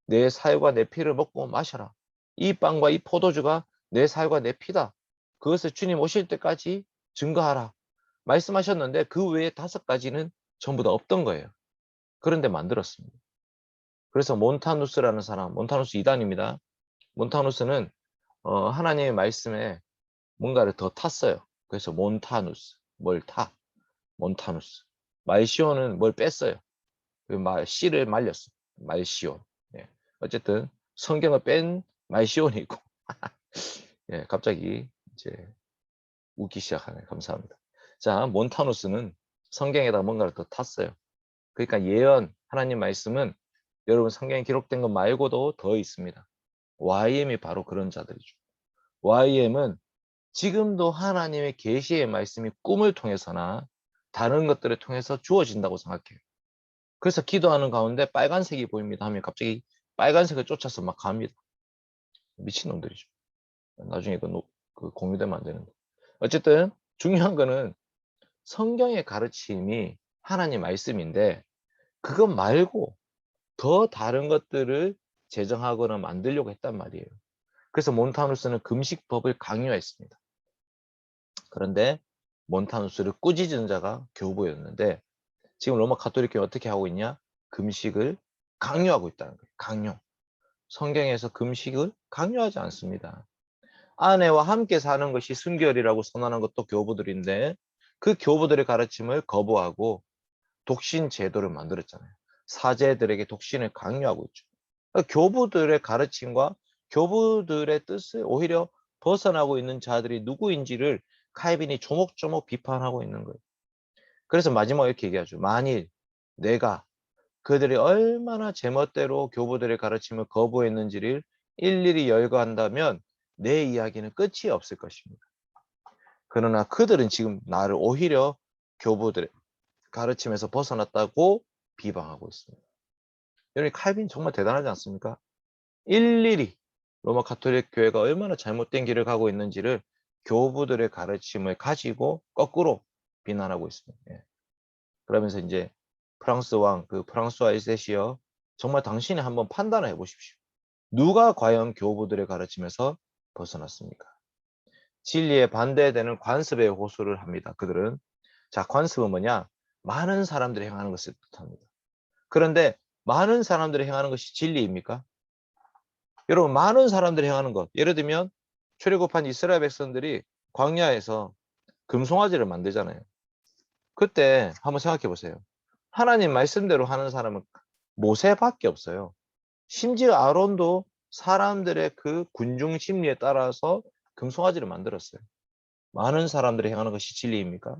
내 살과 내 피를 먹고 마셔라. 이 빵과 이 포도주가 내 살과 내 피다. 그것을 주님 오실 때까지 증거하라 말씀하셨는데 그 외에 5가지는 전부 다 없던 거예요. 그런데 만들었습니다. 그래서 몬타누스라는 사람, 몬타누스 2단입니다. 몬타누스는 하나님의 말씀에 뭔가를 더 탔어요. 그래서 몬타누스, 뭘 타? 몬타누스. 말시오는 뭘 뺐어요. 씨를 말렸어. 말시온. 예. 어쨌든 성경을 뺀 말시온이 있고. 예, 갑자기 이제 웃기 시작하네. 감사합니다. 자, 몬타누스는 성경에다 뭔가를 더 탔어요. 그러니까 예언, 하나님 말씀은 여러분 성경에 기록된 것 말고도 더 있습니다. YM이 바로 그런 자들이죠. YM은 지금도 하나님의 계시의 말씀이 꿈을 통해서나 다른 것들을 통해서 주어진다고 생각해요. 그래서 기도하는 가운데 빨간색이 보입니다 하면 갑자기 빨간색을 쫓아서 막 갑니다. 미친놈들이죠. 나중에 그 공유되면 안 되는데. 어쨌든 중요한 거는 성경의 가르침이 하나님 말씀인데 그것 말고 더 다른 것들을 제정하거나 만들려고 했단 말이에요. 그래서 몬타누스는 금식법을 강요했습니다. 그런데 몬타누스를 꾸짖은 자가 교부였는데 지금 로마 가톨릭교회 어떻게 하고 있냐? 금식을 강요하고 있다는 거예요. 강요. 성경에서 금식을 강요하지 않습니다. 아내와 함께 사는 것이 순결이라고 선언한 것도 교부들인데 그 교부들의 가르침을 거부하고 독신 제도를 만들었잖아요. 사제들에게 독신을 강요하고 있죠. 그러니까 교부들의 가르침과 교부들의 뜻을 오히려 벗어나고 있는 자들이 누구인지를 칼빈이 조목조목 비판하고 있는 거예요. 그래서 마지막에 이렇게 얘기하죠. 만일 내가 그들이 얼마나 제멋대로 교부들의 가르침을 거부했는지를 일일이 열거한다면 내 이야기는 끝이 없을 것입니다. 그러나 그들은 지금 나를 오히려 교부들의 가르침에서 벗어났다고 비방하고 있습니다. 여러분 칼빈 정말 대단하지 않습니까? 일일이 로마 가톨릭 교회가 얼마나 잘못된 길을 가고 있는지를 교부들의 가르침을 가지고 거꾸로 비난하고 있습니다. 예. 그러면서 이제 프랑스 왕, 그 프랑스와 1세시여 정말 당신이 한번 판단을 해보십시오. 누가 과연 교부들의 가르침에서 벗어났습니까? 진리에 반대되는 관습에 호소를 합니다. 그들은. 자, 관습은 뭐냐? 많은 사람들이 행하는 것을 뜻합니다. 그런데 많은 사람들이 행하는 것이 진리입니까? 여러분, 많은 사람들이 행하는 것, 예를 들면 출애굽한 이스라엘 백성들이 광야에서 금송아지를 만들잖아요. 그때 한번 생각해 보세요. 하나님 말씀대로 하는 사람은 모세밖에 없어요. 심지어 아론도 사람들의 그 군중 심리에 따라서 금송아지를 만들었어요. 많은 사람들이 행하는 것이 진리입니까?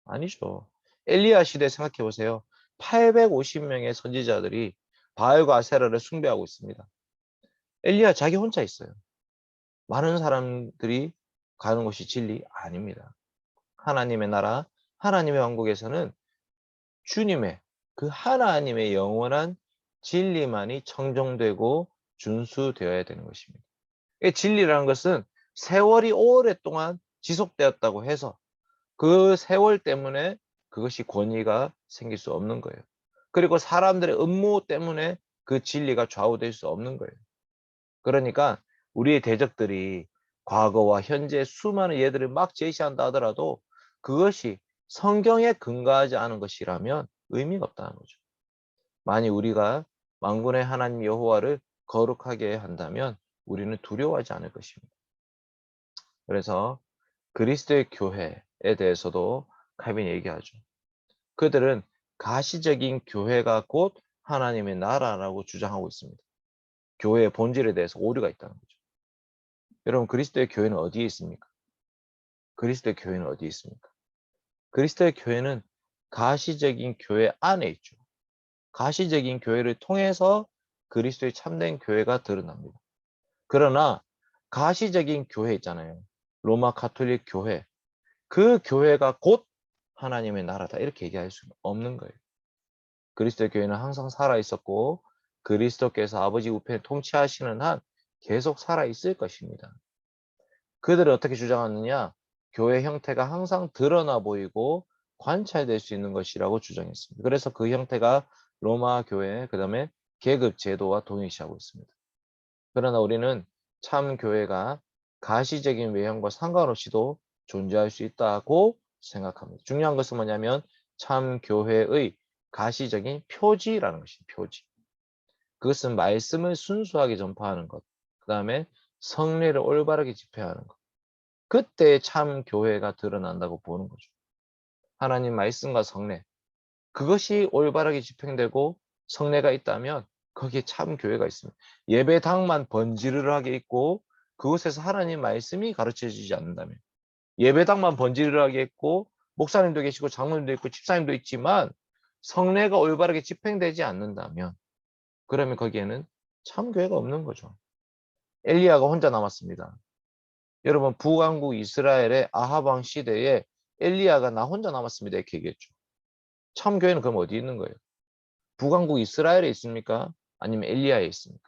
아니죠. 엘리야 시대 생각해 보세요. 850명의 선지자들이 바알과 아세라를 숭배하고 있습니다. 엘리야 자기 혼자 있어요. 많은 사람들이 가는 것이 진리 아닙니다. 하나님의 나라, 하나님의 왕국에서는 주님의 그 하나님의 영원한 진리만이 청정되고 준수되어야 되는 것입니다. 진리라는 것은 세월이 오랫동안 지속되었다고 해서 그 세월 때문에 그것이 권위가 생길 수 없는 거예요. 그리고 사람들의 음모 때문에 그 진리가 좌우될 수 없는 거예요. 그러니까 우리의 대적들이 과거와 현재 수많은 예들을 막 제시한다 하더라도 그것이 성경에 근거하지 않은 것이라면 의미가 없다는 거죠. 만약 우리가 만군의 하나님 여호와를 거룩하게 한다면 우리는 두려워하지 않을 것입니다. 그래서 그리스도의 교회에 대해서도 칼빈이 얘기하죠. 그들은 가시적인 교회가 곧 하나님의 나라라고 주장하고 있습니다. 교회의 본질에 대해서 오류가 있다는 거죠. 여러분, 그리스도의 교회는 어디에 있습니까? 그리스도의 교회는 어디에 있습니까? 그리스도의 교회는 가시적인 교회 안에 있죠. 가시적인 교회를 통해서 그리스도의 참된 교회가 드러납니다. 그러나 가시적인 교회 있잖아요. 로마 가톨릭 교회. 그 교회가 곧 하나님의 나라다. 이렇게 얘기할 수는 없는 거예요. 그리스도의 교회는 항상 살아있었고 그리스도께서 아버지 우편에 통치하시는 한 계속 살아있을 것입니다. 그들은 어떻게 주장하느냐? 교회 형태가 항상 드러나 보이고 관찰될 수 있는 것이라고 주장했습니다. 그래서 그 형태가 로마 교회, 그 다음에 계급 제도와 동일시하고 있습니다. 그러나 우리는 참 교회가 가시적인 외형과 상관없이도 존재할 수 있다고 생각합니다. 중요한 것은 뭐냐면 참 교회의 가시적인 표지라는 것이 표지. 그것은 말씀을 순수하게 전파하는 것. 그 다음에 성례를 올바르게 집회하는 것. 그때 참 교회가 드러난다고 보는 거죠. 하나님 말씀과 성례. 그것이 올바르게 집행되고 성례가 있다면 거기에 참 교회가 있습니다. 예배당만 번지르르하게 있고 그곳에서 하나님 말씀이 가르쳐지지 않는다면 예배당만 번지르르하게 있고 목사님도 계시고 장로님도 있고 집사님도 있지만 성례가 올바르게 집행되지 않는다면 그러면 거기에는 참 교회가 없는 거죠. 엘리야가 혼자 남았습니다. 여러분 북왕국 이스라엘의 아합 왕 시대에 엘리야가 나 혼자 남았습니다 이렇게 얘기했죠. 참 교회는 그럼 어디 있는 거예요? 북왕국 이스라엘에 있습니까? 아니면 엘리야에 있습니까?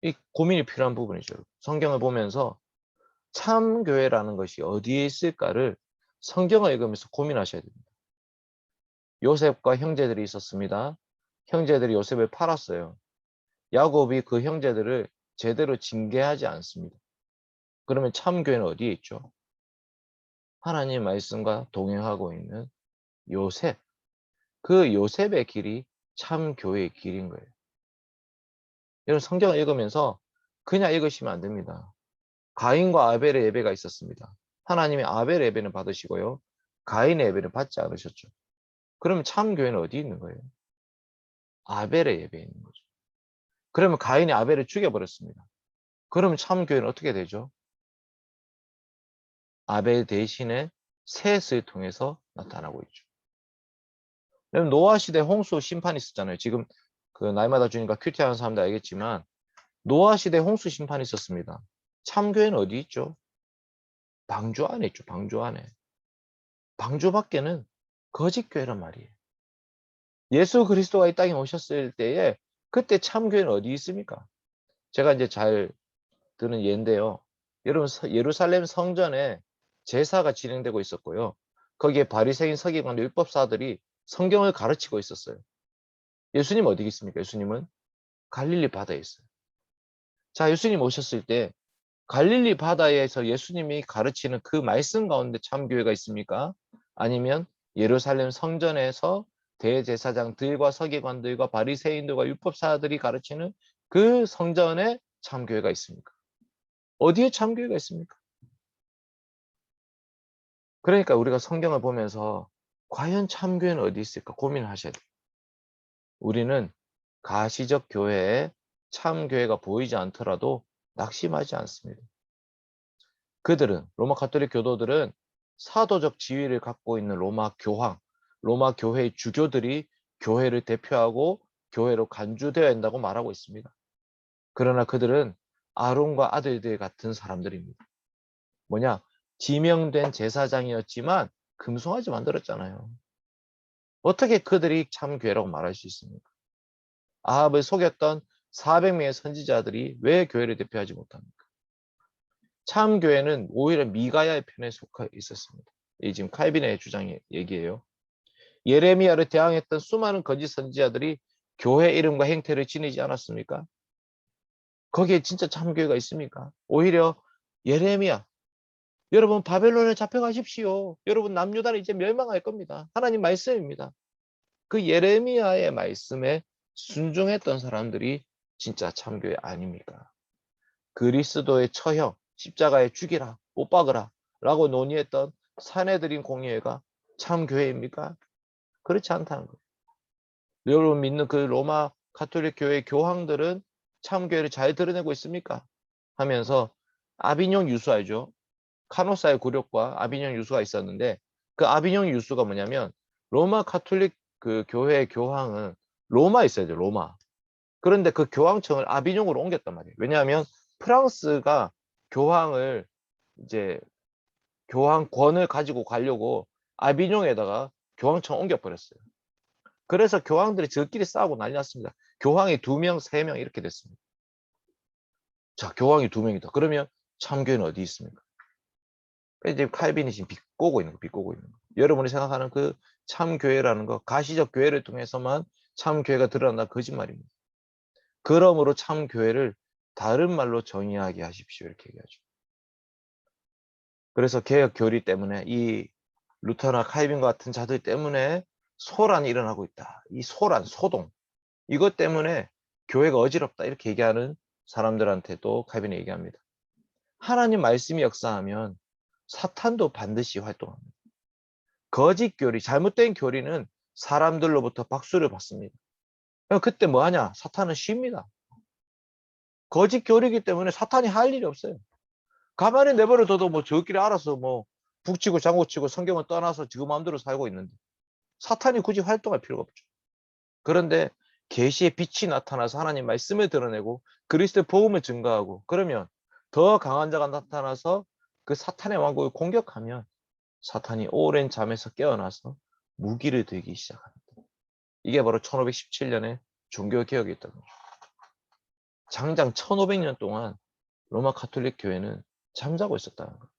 이 고민이 필요한 부분이죠. 성경을 보면서 참 교회라는 것이 어디에 있을까를 성경을 읽으면서 고민하셔야 됩니다. 요셉과 형제들이 있었습니다. 형제들이 요셉을 팔았어요. 야곱이 그 형제들을 제대로 징계하지 않습니다. 그러면 참 교회는 어디에 있죠? 하나님 말씀과 동행하고 있는 요셉. 그 요셉의 길이 참 교회의 길인 거예요. 여러분 성경을 읽으면서 그냥 읽으시면 안 됩니다. 가인과 아벨의 예배가 있었습니다. 하나님이 아벨의 예배는 받으시고요. 가인의 예배는 받지 않으셨죠. 그러면 참 교회는 어디 있는 거예요? 아벨의 예배에 있는 거죠. 그러면 가인이 아벨을 죽여버렸습니다. 그러면 참 교회는 어떻게 되죠? 아벨 대신에 셋을 통해서 나타나고 있죠. 여러분 노아 시대 홍수 심판이 있었잖아요. 지금 그 날마다 주니까 큐티하는 사람들 알겠지만 노아 시대 홍수 심판이 있었습니다. 참교회는 어디 있죠? 방주 안에 있죠. 방주 안에. 방주 밖에는 거짓교회란 말이에요. 예수 그리스도가 이 땅에 오셨을 때에 그때 참교회는 어디 있습니까? 제가 이제 잘 드는 예인데요. 여러분 예루살렘 성전에 제사가 진행되고 있었고요. 거기에 바리새인 서기관 율법사들이 성경을 가르치고 있었어요. 예수님 어디 있습니까? 예수님은 갈릴리 바다에 있어요. 자, 예수님 오셨을 때 갈릴리 바다에서 예수님이 가르치는 그 말씀 가운데 참교회가 있습니까? 아니면 예루살렘 성전에서 대제사장들과 서기관들과 바리새인들과 율법사들이 가르치는 그 성전에 참교회가 있습니까? 어디에 참교회가 있습니까? 그러니까 우리가 성경을 보면서 과연 참교회는 어디 있을까 고민하셔야 돼요. 우리는 가시적 교회에 참교회가 보이지 않더라도 낙심하지 않습니다. 그들은 로마 가톨릭 교도들은 사도적 지위를 갖고 있는 로마 교황, 로마 교회의 주교들이 교회를 대표하고 교회로 간주되어야 한다고 말하고 있습니다. 그러나 그들은 아론과 아들들 같은 사람들입니다. 뭐냐? 지명된 제사장이었지만 금송아지 만들었잖아요. 어떻게 그들이 참교회라고 말할 수 있습니까? 아합을 속였던 400명의 선지자들이 왜 교회를 대표하지 못합니까? 참교회는 오히려 미가야의 편에 속해 있었습니다. 이 지금 칼빈의 주장 얘기예요. 예레미야를 대항했던 수많은 거짓 선지자들이 교회 이름과 행태를 지니지 않았습니까? 거기에 진짜 참교회가 있습니까? 오히려 예레미야, 여러분 바벨론에 잡혀가십시오. 여러분 남유다는 이제 멸망할 겁니다. 하나님 말씀입니다. 그 예레미야의 말씀에 순종했던 사람들이 진짜 참교회 아닙니까? 그리스도의 처형, 십자가에 죽이라, 못 박으라 라고 논의했던 사내들인 공예회가 참교회입니까? 그렇지 않다는 거예요. 여러분 믿는 그 로마 가톨릭 교회 교황들은 참교회를 잘 드러내고 있습니까? 하면서 아비뇽 유수 알죠? 카노사의 굴욕과 아비뇽 유수가 있었는데 그 아비뇽 유수가 뭐냐면 로마 가톨릭 그 교회 교황은 로마에 있어야 돼요. 로마. 그런데 그 교황청을 아비뇽으로 옮겼단 말이에요. 왜냐하면 프랑스가 교황을 이제 교황권을 가지고 가려고 아비뇽에다가 교황청 옮겨버렸어요. 그래서 교황들이 저끼리 싸우고 난리 났습니다. 교황이 2명, 3명 이렇게 됐습니다. 자, 교황이 2명이다. 그러면 참교회는 어디 있습니까? 이제 칼빈이 지금 비꼬고 있는 거, 비꼬고 있는 거. 여러분이 생각하는 그 참교회라는 거, 가시적 교회를 통해서만 참교회가 드러난다 거짓말입니다. 그러므로 참교회를 다른 말로 정의하게 하십시오. 이렇게 얘기하죠. 그래서 개혁 교리 때문에 이 루터나 칼빈과 같은 자들 때문에 소란이 일어나고 있다. 이 소란, 소동. 이것 때문에 교회가 어지럽다. 이렇게 얘기하는 사람들한테도 칼빈이 얘기합니다. 하나님 말씀이 역사하면 사탄도 반드시 활동합니다. 거짓 교리, 잘못된 교리는 사람들로부터 박수를 받습니다. 그때 뭐 하냐? 사탄은 쉽니다. 거짓 교리이기 때문에 사탄이 할 일이 없어요. 가만히 내버려둬도 뭐 저끼리 알아서 뭐 북치고 장구치고 성경을 떠나서 지금 마음대로 살고 있는데 사탄이 굳이 활동할 필요가 없죠. 그런데 계시의 빛이 나타나서 하나님 말씀을 드러내고 그리스도의 복음을 증거하고 그러면 더 강한 자가 나타나서 그 사탄의 왕국을 공격하면 사탄이 오랜 잠에서 깨어나서 무기를 들기 시작합니다. 이게 바로 1517년에 종교개혁이었던 거죠. 장장 1500년 동안 로마 가톨릭 교회는 잠자고 있었다는 거예요.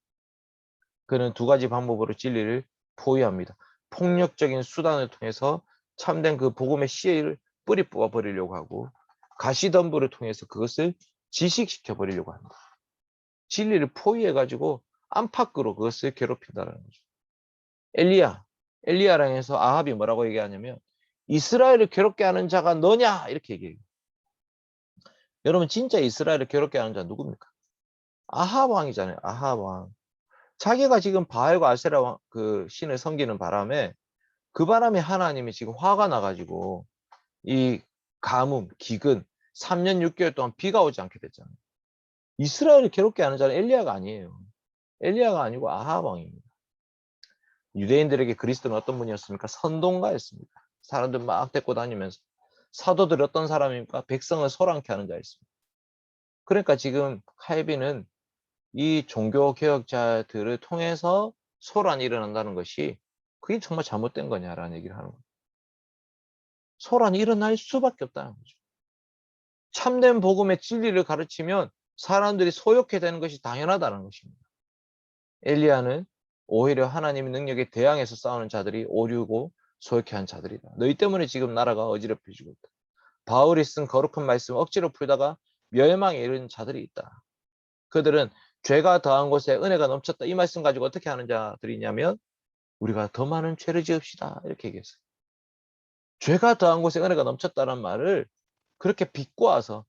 그는 2가지 방법으로 진리를 포위합니다. 폭력적인 수단을 통해서 참된 그 복음의 씨를 뿌리 뽑아 버리려고 하고 가시덤불을 통해서 그것을 지식시켜 버리려고 합니다. 진리를 포위해 가지고 안팎으로 그것을 괴롭힌다는 거죠. 엘리야랑 해서 아합이 뭐라고 얘기하냐면 이스라엘을 괴롭게 하는 자가 너냐 이렇게 얘기해요. 여러분 진짜 이스라엘을 괴롭게 하는 자 누굽니까? 아합 왕이잖아요. 아합 왕. 자기가 지금 바알과 아세라 왕, 그 신을 섬기는 바람에 그 바람에 하나님이 지금 화가 나가지고 이 가뭄, 기근 3년 6개월 동안 비가 오지 않게 됐잖아요. 이스라엘을 괴롭게 하는 자는 엘리야가 아니에요. 엘리야가 아니고 아합 왕입니다. 유대인들에게 그리스도는 어떤 분이었습니까? 선동가였습니다. 사람들 막 데리고 다니면서 사도들이 어떤 사람입니까? 백성을 소란케 하는 자였습니다. 그러니까 지금 칼빈은 이 종교 개혁자들을 통해서 소란이 일어난다는 것이 그게 정말 잘못된 거냐라는 얘기를 하는 거예요. 소란이 일어날 수밖에 없다는 거죠. 참된 복음의 진리를 가르치면 사람들이 소욕해 되는 것이 당연하다는 것입니다. 엘리야는 오히려 하나님의 능력에 대항해서 싸우는 자들이 오류고 소욕해 한 자들이다. 너희 때문에 지금 나라가 어지럽혀지고 있다. 바울이 쓴 거룩한 말씀 억지로 풀다가 멸망에 이른 자들이 있다. 그들은 죄가 더한 곳에 은혜가 넘쳤다. 이 말씀 가지고 어떻게 하는 자들이냐면 우리가 더 많은 죄를 지읍시다. 이렇게 얘기했어요. 죄가 더한 곳에 은혜가 넘쳤다는 말을 그렇게 비꼬아서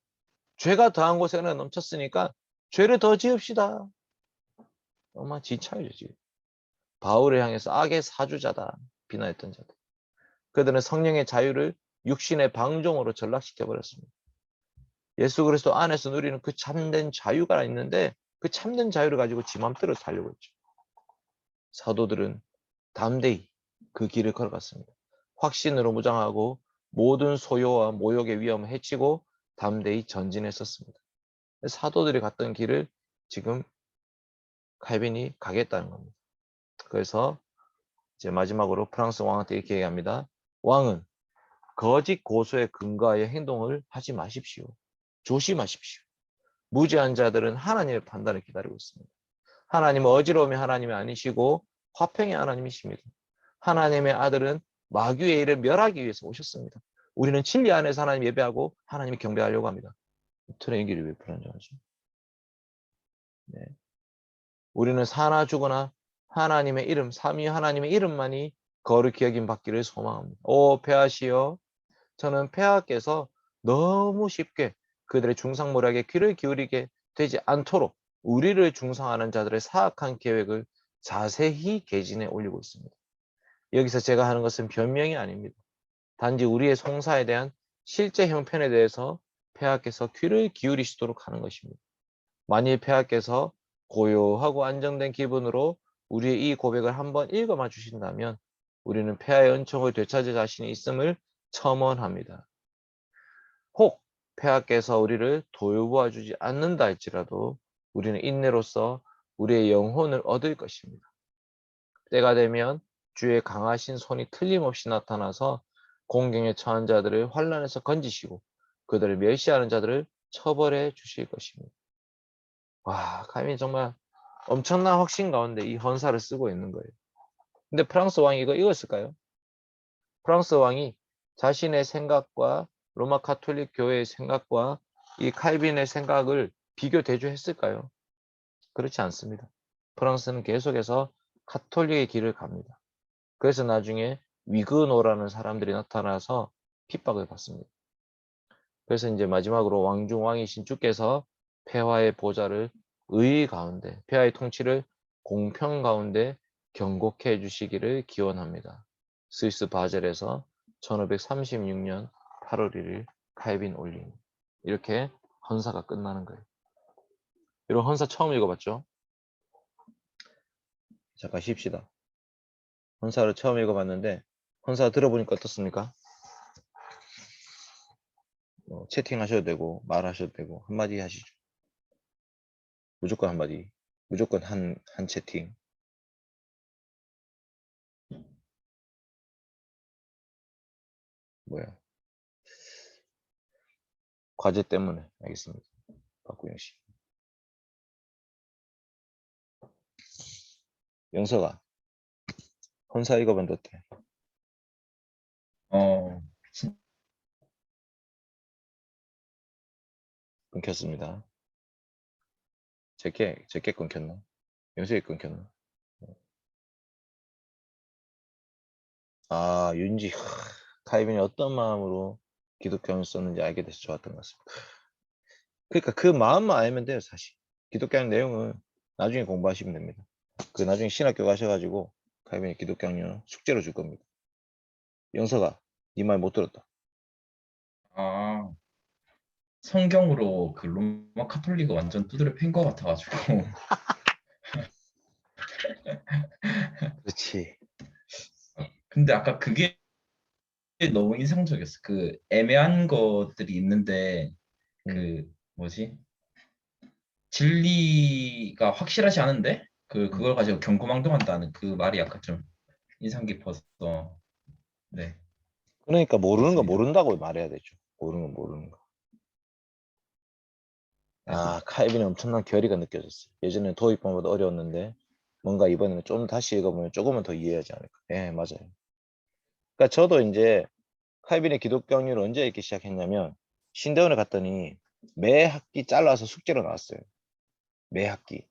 죄가 더한 곳에 은혜가 넘쳤으니까 죄를 더 지읍시다. 정말 지차이죠 지금. 바울을 향해서 악의 사주자다 비난했던 자들. 그들은 성령의 자유를 육신의 방종으로 전락시켜버렸습니다. 예수 그리스도 안에서 누리는 그 참된 자유가 있는데 그 참된 자유를 가지고 지 맘대로 살려고 했죠. 사도들은 담대히 그 길을 걸어갔습니다. 확신으로 무장하고 모든 소요와 모욕의 위험을 해치고 담대히 전진했었습니다. 사도들이 갔던 길을 지금 칼빈이 가겠다는 겁니다. 그래서 이제 마지막으로 프랑스 왕한테 이렇게 얘기합니다. 왕은 거짓 고소에 근거하여 행동을 하지 마십시오. 조심하십시오. 무지한 자들은 하나님의 판단을 기다리고 있습니다. 하나님은 어지러움이 하나님이 아니시고 화평의 하나님이십니다. 하나님의 아들은 마귀의 일을 멸하기 위해서 오셨습니다. 우리는 진리 안에서 하나님 예배하고 하나님을 경배하려고 합니다. 틀의 길이 왜 불안정하지? 네. 우리는 사나 죽으나 하나님의 이름, 삼위 하나님의 이름만이 거룩히 여김 받기를 소망합니다. 오 폐하시여, 저는 폐하께서 너무 쉽게 그들의 중상모략에 귀를 기울이게 되지 않도록 우리를 중상하는 자들의 사악한 계획을 자세히 계진에 올리고 있습니다. 여기서 제가 하는 것은 변명이 아닙니다. 단지 우리의 송사에 대한 실제 형편에 대해서 폐하께서 귀를 기울이시도록 하는 것입니다. 만일 폐하께서 고요하고 안정된 기분으로 우리의 이 고백을 한번 읽어봐 주신다면 우리는 폐하의 은총을 되찾을 자신이 있음을 첨언합니다. 혹 폐하께서 우리를 돌보아 주지 않는다 할지라도 우리는 인내로서 우리의 영혼을 얻을 것입니다. 때가 되면 주의 강하신 손이 틀림없이 나타나서 공경에 처한 자들을 환난에서 건지시고 그들을 멸시하는 자들을 처벌해 주실 것입니다. 와, 카이민이 정말 엄청난 확신 가운데 이 헌사를 쓰고 있는 거예요. 근데 프랑스 왕이 이거 읽었을까요? 프랑스 왕이 자신의 생각과 로마 가톨릭 교회의 생각과 이 칼빈의 생각을 비교 대조했을까요? 그렇지 않습니다. 프랑스는 계속해서 가톨릭의 길을 갑니다. 그래서 나중에 위그노라는 사람들이 나타나서 핍박을 받습니다. 그래서 이제 마지막으로 왕중왕이신 주께서 폐하의 보좌를 의의 가운데, 폐하의 통치를 공평 가운데 경고케 해주시기를 기원합니다. 스위스 바젤에서 1536년 8월 1일 칼빈 올림. 이렇게 헌사가 끝나는 거예요. 이런 헌사 처음 읽어봤죠? 잠깐 쉽시다. 헌사를 처음 읽어봤는데 헌사 들어보니까 어떻습니까? 채팅하셔도 되고 말하셔도 되고 한마디 하시죠. 무조건 한마디. 무조건 한 채팅. 뭐야? 과제 때문에. 알겠습니다. 박구영 씨. 영서가 헌사 읽어봤는데 어때? 진- 끊겼습니다. 제게 끊겼나? 영석이 끊겼나? 아, 윤지. 카이빈이 어떤 마음으로 기독교를 썼는지 알게 돼서 좋았던 것 같습니다. 그러니까 그 마음만 알면 돼요, 사실. 기독교의 내용은 나중에 공부하시면 됩니다. 그 나중에 신학교 가셔가지고 카이빈이 기독교학년 숙제로 줄 겁니다. 영서가 네 말 못 들었다. 아, 성경으로 그 로마 카톨릭을 완전 두드려 팬 것 같아가지고. 그렇지. 근데 아까 그게 너무 인상적이었어. 그 애매한 것들이 있는데 그 뭐지? 진리가 확실하지 않은데 그걸 가지고 경고망동한다는 그 말이 약간 좀 인상 깊었어. 네, 그러니까 모르는 거 그렇습니다. 모른다고 말해야 되죠. 모르는 거 모르는 거. 아, 카이빈이 엄청난 결의가 느껴졌어요. 예전에 도입본보다 어려웠는데 뭔가 이번에는 좀 다시 읽어보면 조금은 더 이해하지 않을까. 예, 맞아요. 그러니까 저도 이제 카이빈의 기독교학년을 언제 읽기 시작했냐면 신대원에 갔더니 매 학기 잘라서 숙제로 나왔어요. 매 학기.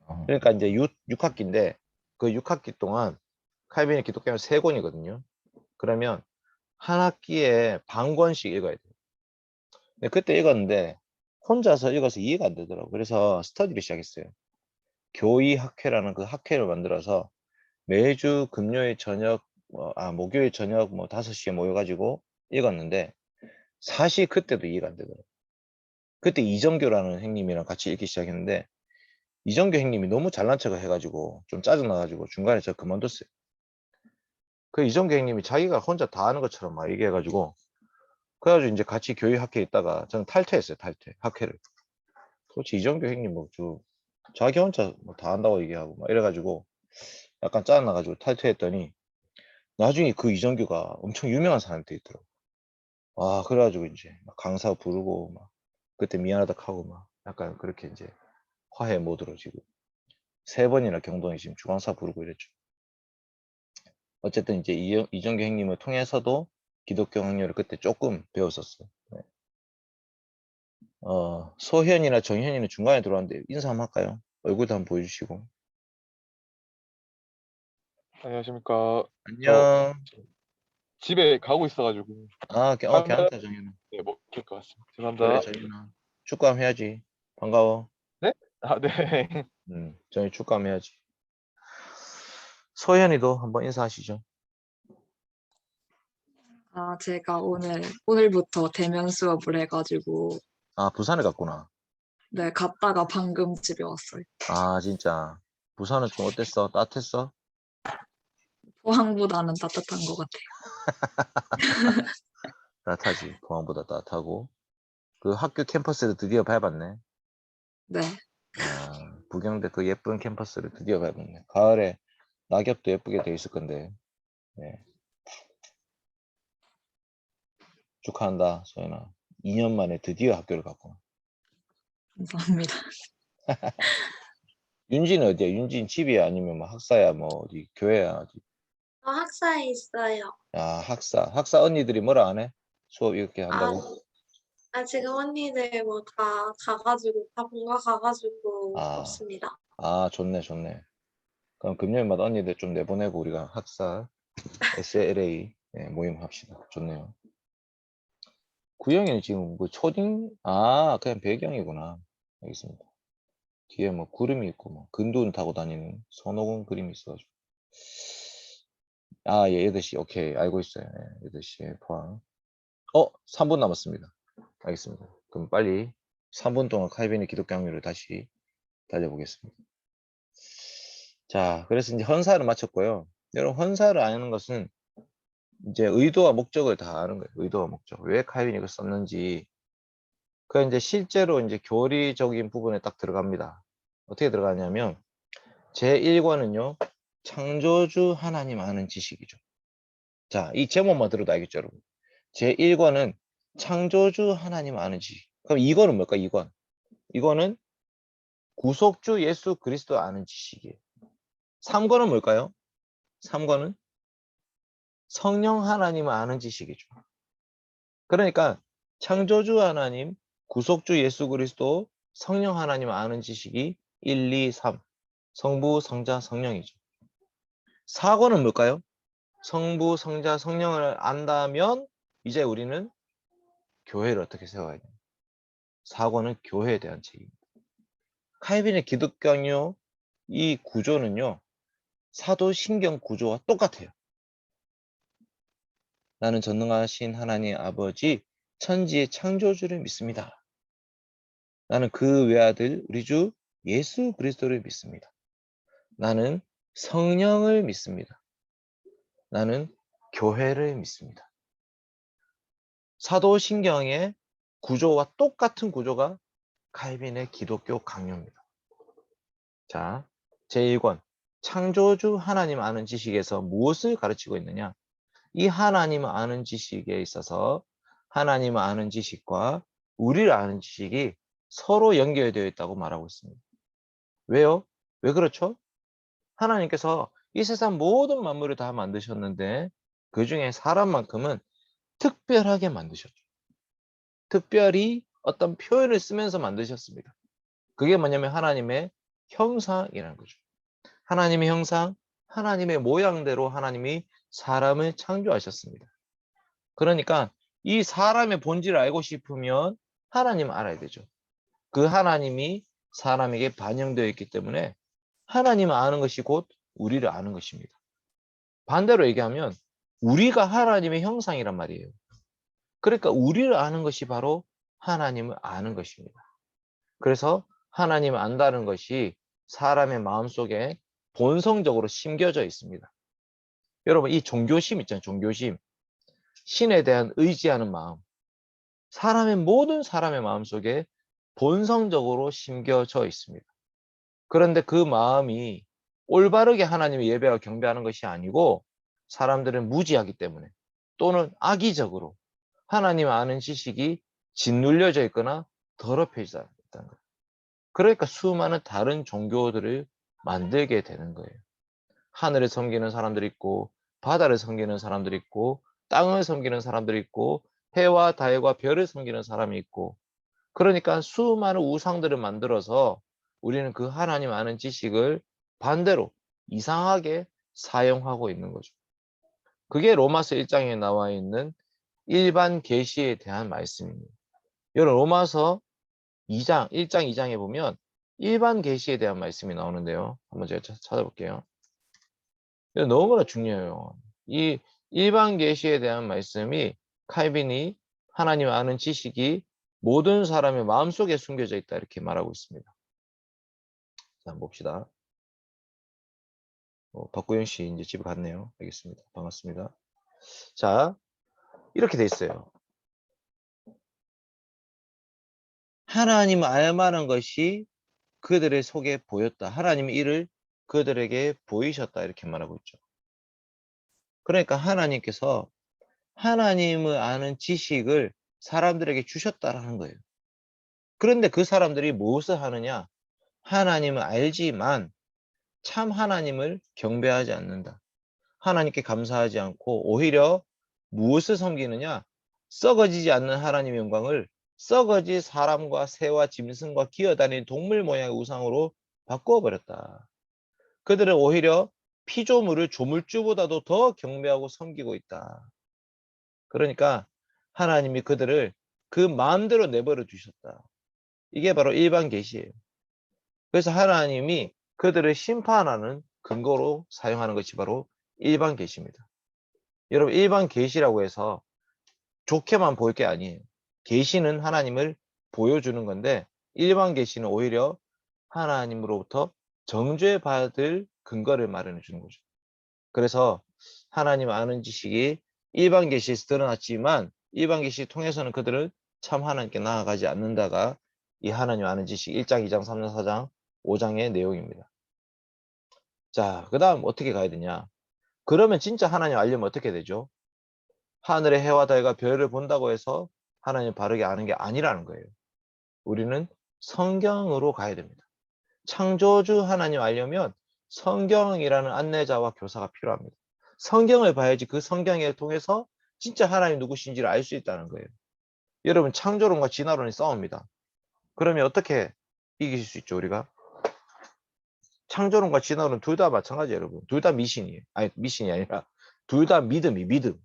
어, 그러니까 이제 6학기인데 그 6학기 동안 칼빈의 기독교는 3권이거든요. 그러면 한 학기에 반 권씩 읽어야 돼요. 근데 그때 읽었는데 혼자서 읽어서 이해가 안 되더라고요. 그래서 스터디를 시작했어요. 교의학회라는 그 학회를 만들어서 매주 금요일 저녁, 목요일 저녁 5시에 모여가지고 읽었는데 사실 그때도 이해가 안 되더라고요. 그때 이정교라는 형님이랑 같이 읽기 시작했는데 이정교 형님이 너무 잘난 척을 해가지고 좀 짜증나가지고 중간에 저 그만뒀어요. 그 이정교 형님이 자기가 혼자 다 아는 것처럼 막 얘기해가지고 그래가지고 이제 같이 교육학회에 있다가 저는 탈퇴했어요. 탈퇴 학회를. 도대체 이정교 형님 자기 혼자 다 안다고 얘기하고 막 이래가지고 약간 짜증나가지고 탈퇴했더니 나중에 그 이정규가 엄청 유명한 사람한테 있더라고. 그래가지고 이제 막 강사 부르고 막 그때 미안하다 하고 막 약간 그렇게 이제 화해 모드로 지금 3번이나 경동이 지금 주광사 부르고 이랬죠. 어쨌든 이제 이정규 형님을 통해서도 기독교 학렬을 그때 조금 배웠었어요. 네. 소현이나 정현이는 중간에 들어왔는데 인사 한번 할까요? 얼굴도 한번 보여주시고. 안녕하십니까. 안녕. 집에 가고 있어가지고 괜찮다, 정현아. 네, 못 킬 것 같습니다. 그래, 죄송합니다. 정현아. 축구하면 해야지. 반가워. 네? 아, 네. 정현이 축구하면 해야지. 소현이도 한번 인사하시죠. 제가 오늘부터 대면 수업을 해가지고, 부산에 갔구나. 네, 갔다가 방금 집에 왔어요. 진짜. 부산은 좀 어땠어? 따뜻했어? 포항보다는 따뜻한 것 같아요. 따뜻하지. 포항보다 따뜻하고. 그 학교 캠퍼스를 드디어 밟았네. 네, 부경대 그 예쁜 캠퍼스를 드디어 밟았네. 가을에 낙엽도 예쁘게 돼 있을 건데. 네. 축하한다, 소연아. 2년 만에 드디어 학교를 갔구나. 감사합니다. 윤지는 어디야? 윤지는 집이야? 아니면 뭐 학사야? 뭐 어디 교회야? 어디? 학사에 있어요. 학사. 학사 언니들이 뭐라 안 해? 수업 이렇게 한다고? 지금 언니들 뭐 다 가가지고, 다 본가 가가지고 아. 없습니다. 좋네, 좋네. 그럼 금요일마다 언니들 좀 내보내고 우리가 학사 SLA 모임 합시다. 좋네요. 구영이는 지금 뭐 초딩? 그냥 배경이구나. 알겠습니다. 뒤에 뭐 구름이 있고 뭐 근두운 타고 다니는 손오공 그림이 있어가지고. 예, 8시. 오케이. 알고 있어요. 8시에 포항. 3분 남았습니다. 알겠습니다. 그럼 빨리 3분 동안 칼빈의 기독교 학렬을 다시 달려보겠습니다. 자, 그래서 이제 헌사를 마쳤고요. 여러분, 헌사를 아는 것은 이제 의도와 목적을 다 아는 거예요. 의도와 목적. 왜 칼빈이 이걸 썼는지. 그 이제 실제로 이제 교리적인 부분에 딱 들어갑니다. 어떻게 들어가냐면, 제1권은요, 창조주 하나님 아는 지식이죠. 자, 이 제목만 들어도 알겠죠, 여러분? 제1권은 창조주 하나님 아는 지식. 그럼 2권은 뭘까, 2권? 이거는 구속주 예수 그리스도 아는 지식이에요. 3권은 뭘까요? 3권은 성령 하나님을 아는 지식이죠. 그러니까 창조주 하나님, 구속주 예수 그리스도, 성령 하나님을 아는 지식이 1, 2, 3. 성부, 성자, 성령이죠. 4권은 뭘까요? 성부, 성자, 성령을 안다면 이제 우리는 교회를 어떻게 세워야 돼요? 4권은 교회에 대한 책입니다. 칼빈의 기독교요 이 구조는요. 사도신경 구조와 똑같아요. 나는 전능하신 하나님 아버지 천지의 창조주를 믿습니다. 나는 그 외아들 우리 주 예수 그리스도를 믿습니다. 나는 성령을 믿습니다. 나는 교회를 믿습니다. 사도신경의 구조와 똑같은 구조가 칼빈의 기독교 강요입니다. 자, 제1권 창조주 하나님 아는 지식에서 무엇을 가르치고 있느냐? 이 하나님을 아는 지식에 있어서 하나님을 아는 지식과 우리를 아는 지식이 서로 연결되어 있다고 말하고 있습니다. 왜요? 왜 그렇죠? 하나님께서 이 세상 모든 만물을 다 만드셨는데 그 중에 사람만큼은 특별하게 만드셨죠. 특별히 어떤 표현을 쓰면서 만드셨습니다. 그게 뭐냐면 하나님의 형상이라는 거죠. 하나님의 형상, 하나님의 모양대로 하나님이 사람을 창조하셨습니다. 그러니까 이 사람의 본질을 알고 싶으면 하나님 알아야 되죠. 그 하나님이 사람에게 반영되어 있기 때문에 하나님을 아는 것이 곧 우리를 아는 것입니다. 반대로 얘기하면 우리가 하나님의 형상이란 말이에요. 그러니까 우리를 아는 것이 바로 하나님을 아는 것입니다. 그래서 하나님을 안다는 것이 사람의 마음속에 본성적으로 심겨져 있습니다. 여러분 이 종교심 있잖아요. 종교심. 신에 대한 의지하는 마음. 모든 사람의 마음속에 본성적으로 심겨져 있습니다. 그런데 그 마음이 올바르게 하나님의 예배와 경배하는 것이 아니고 사람들은 무지하기 때문에 또는 악의적으로 하나님 아는 지식이 짓눌려져 있거나 더럽혀져 있다는 거예요. 그러니까 수많은 다른 종교들을 만들게 되는 거예요. 하늘을 섬기는 사람들이 있고, 바다를 섬기는 사람들이 있고, 땅을 섬기는 사람들이 있고, 해와 달과 별을 섬기는 사람이 있고, 그러니까 수많은 우상들을 만들어서 우리는 그 하나님 아는 지식을 반대로 이상하게 사용하고 있는 거죠. 그게 로마서 1장에 나와 있는 일반 계시에 대한 말씀입니다. 여러분 로마서 2장, 1장, 2장에 보면 일반 계시에 대한 말씀이 나오는데요. 한번 제가 찾아볼게요. 이거 너무나 중요해요. 이 일반 계시에 대한 말씀이 칼빈이 하나님 아는 지식이 모든 사람의 마음속에 숨겨져 있다 이렇게 말하고 있습니다. 자, 한번 봅시다. 박구현 씨 이제 집에 갔네요. 알겠습니다. 반갑습니다. 자, 이렇게 돼 있어요. 하나님 알만한 것이 그들의 속에 보였다. 하나님의 일을 그들에게 보이셨다 이렇게 말하고 있죠. 그러니까 하나님께서 하나님을 아는 지식을 사람들에게 주셨다라는 거예요. 그런데 그 사람들이 무엇을 하느냐? 하나님을 알지만 참 하나님을 경배하지 않는다. 하나님께 감사하지 않고 오히려 무엇을 섬기느냐? 썩어지지 않는 하나님의 영광을 썩어질 사람과 새와 짐승과 기어다니는 동물 모양의 우상으로 바꾸어 버렸다. 그들은 오히려 피조물을 조물주보다도 더 경배하고 섬기고 있다. 그러니까 하나님이 그들을 그 마음대로 내버려 두셨다. 이게 바로 일반 계시예요. 그래서 하나님이 그들을 심판하는 근거로 사용하는 것이 바로 일반 계시입니다. 여러분 일반 계시라고 해서 좋게만 보일 게 아니에요. 계시는 하나님을 보여주는 건데 일반 계시는 오히려 하나님으로부터 정죄받을 근거를 마련해 주는 거죠. 그래서 하나님 아는 지식이 일반 계시에서 드러났지만 일반 계시 통해서는 그들은 참 하나님께 나아가지 않는다가 이 하나님 아는 지식 1장, 2장, 3장, 4장, 5장의 내용입니다. 자, 그 다음 어떻게 가야 되냐? 그러면 진짜 하나님 알려면 어떻게 되죠? 하늘의 해와 달과 별을 본다고 해서 하나님 바르게 아는 게 아니라는 거예요. 우리는 성경으로 가야 됩니다. 창조주 하나님 알려면 성경이라는 안내자와 교사가 필요합니다. 성경을 봐야지 그 성경을 통해서 진짜 하나님 누구신지를 알 수 있다는 거예요. 여러분 창조론과 진화론이 싸웁니다. 그러면 어떻게 이길 수 있죠 우리가? 창조론과 진화론 둘 다 마찬가지예요 여러분. 둘 다 미신이에요. 아니 미신이 아니라 둘 다 믿음.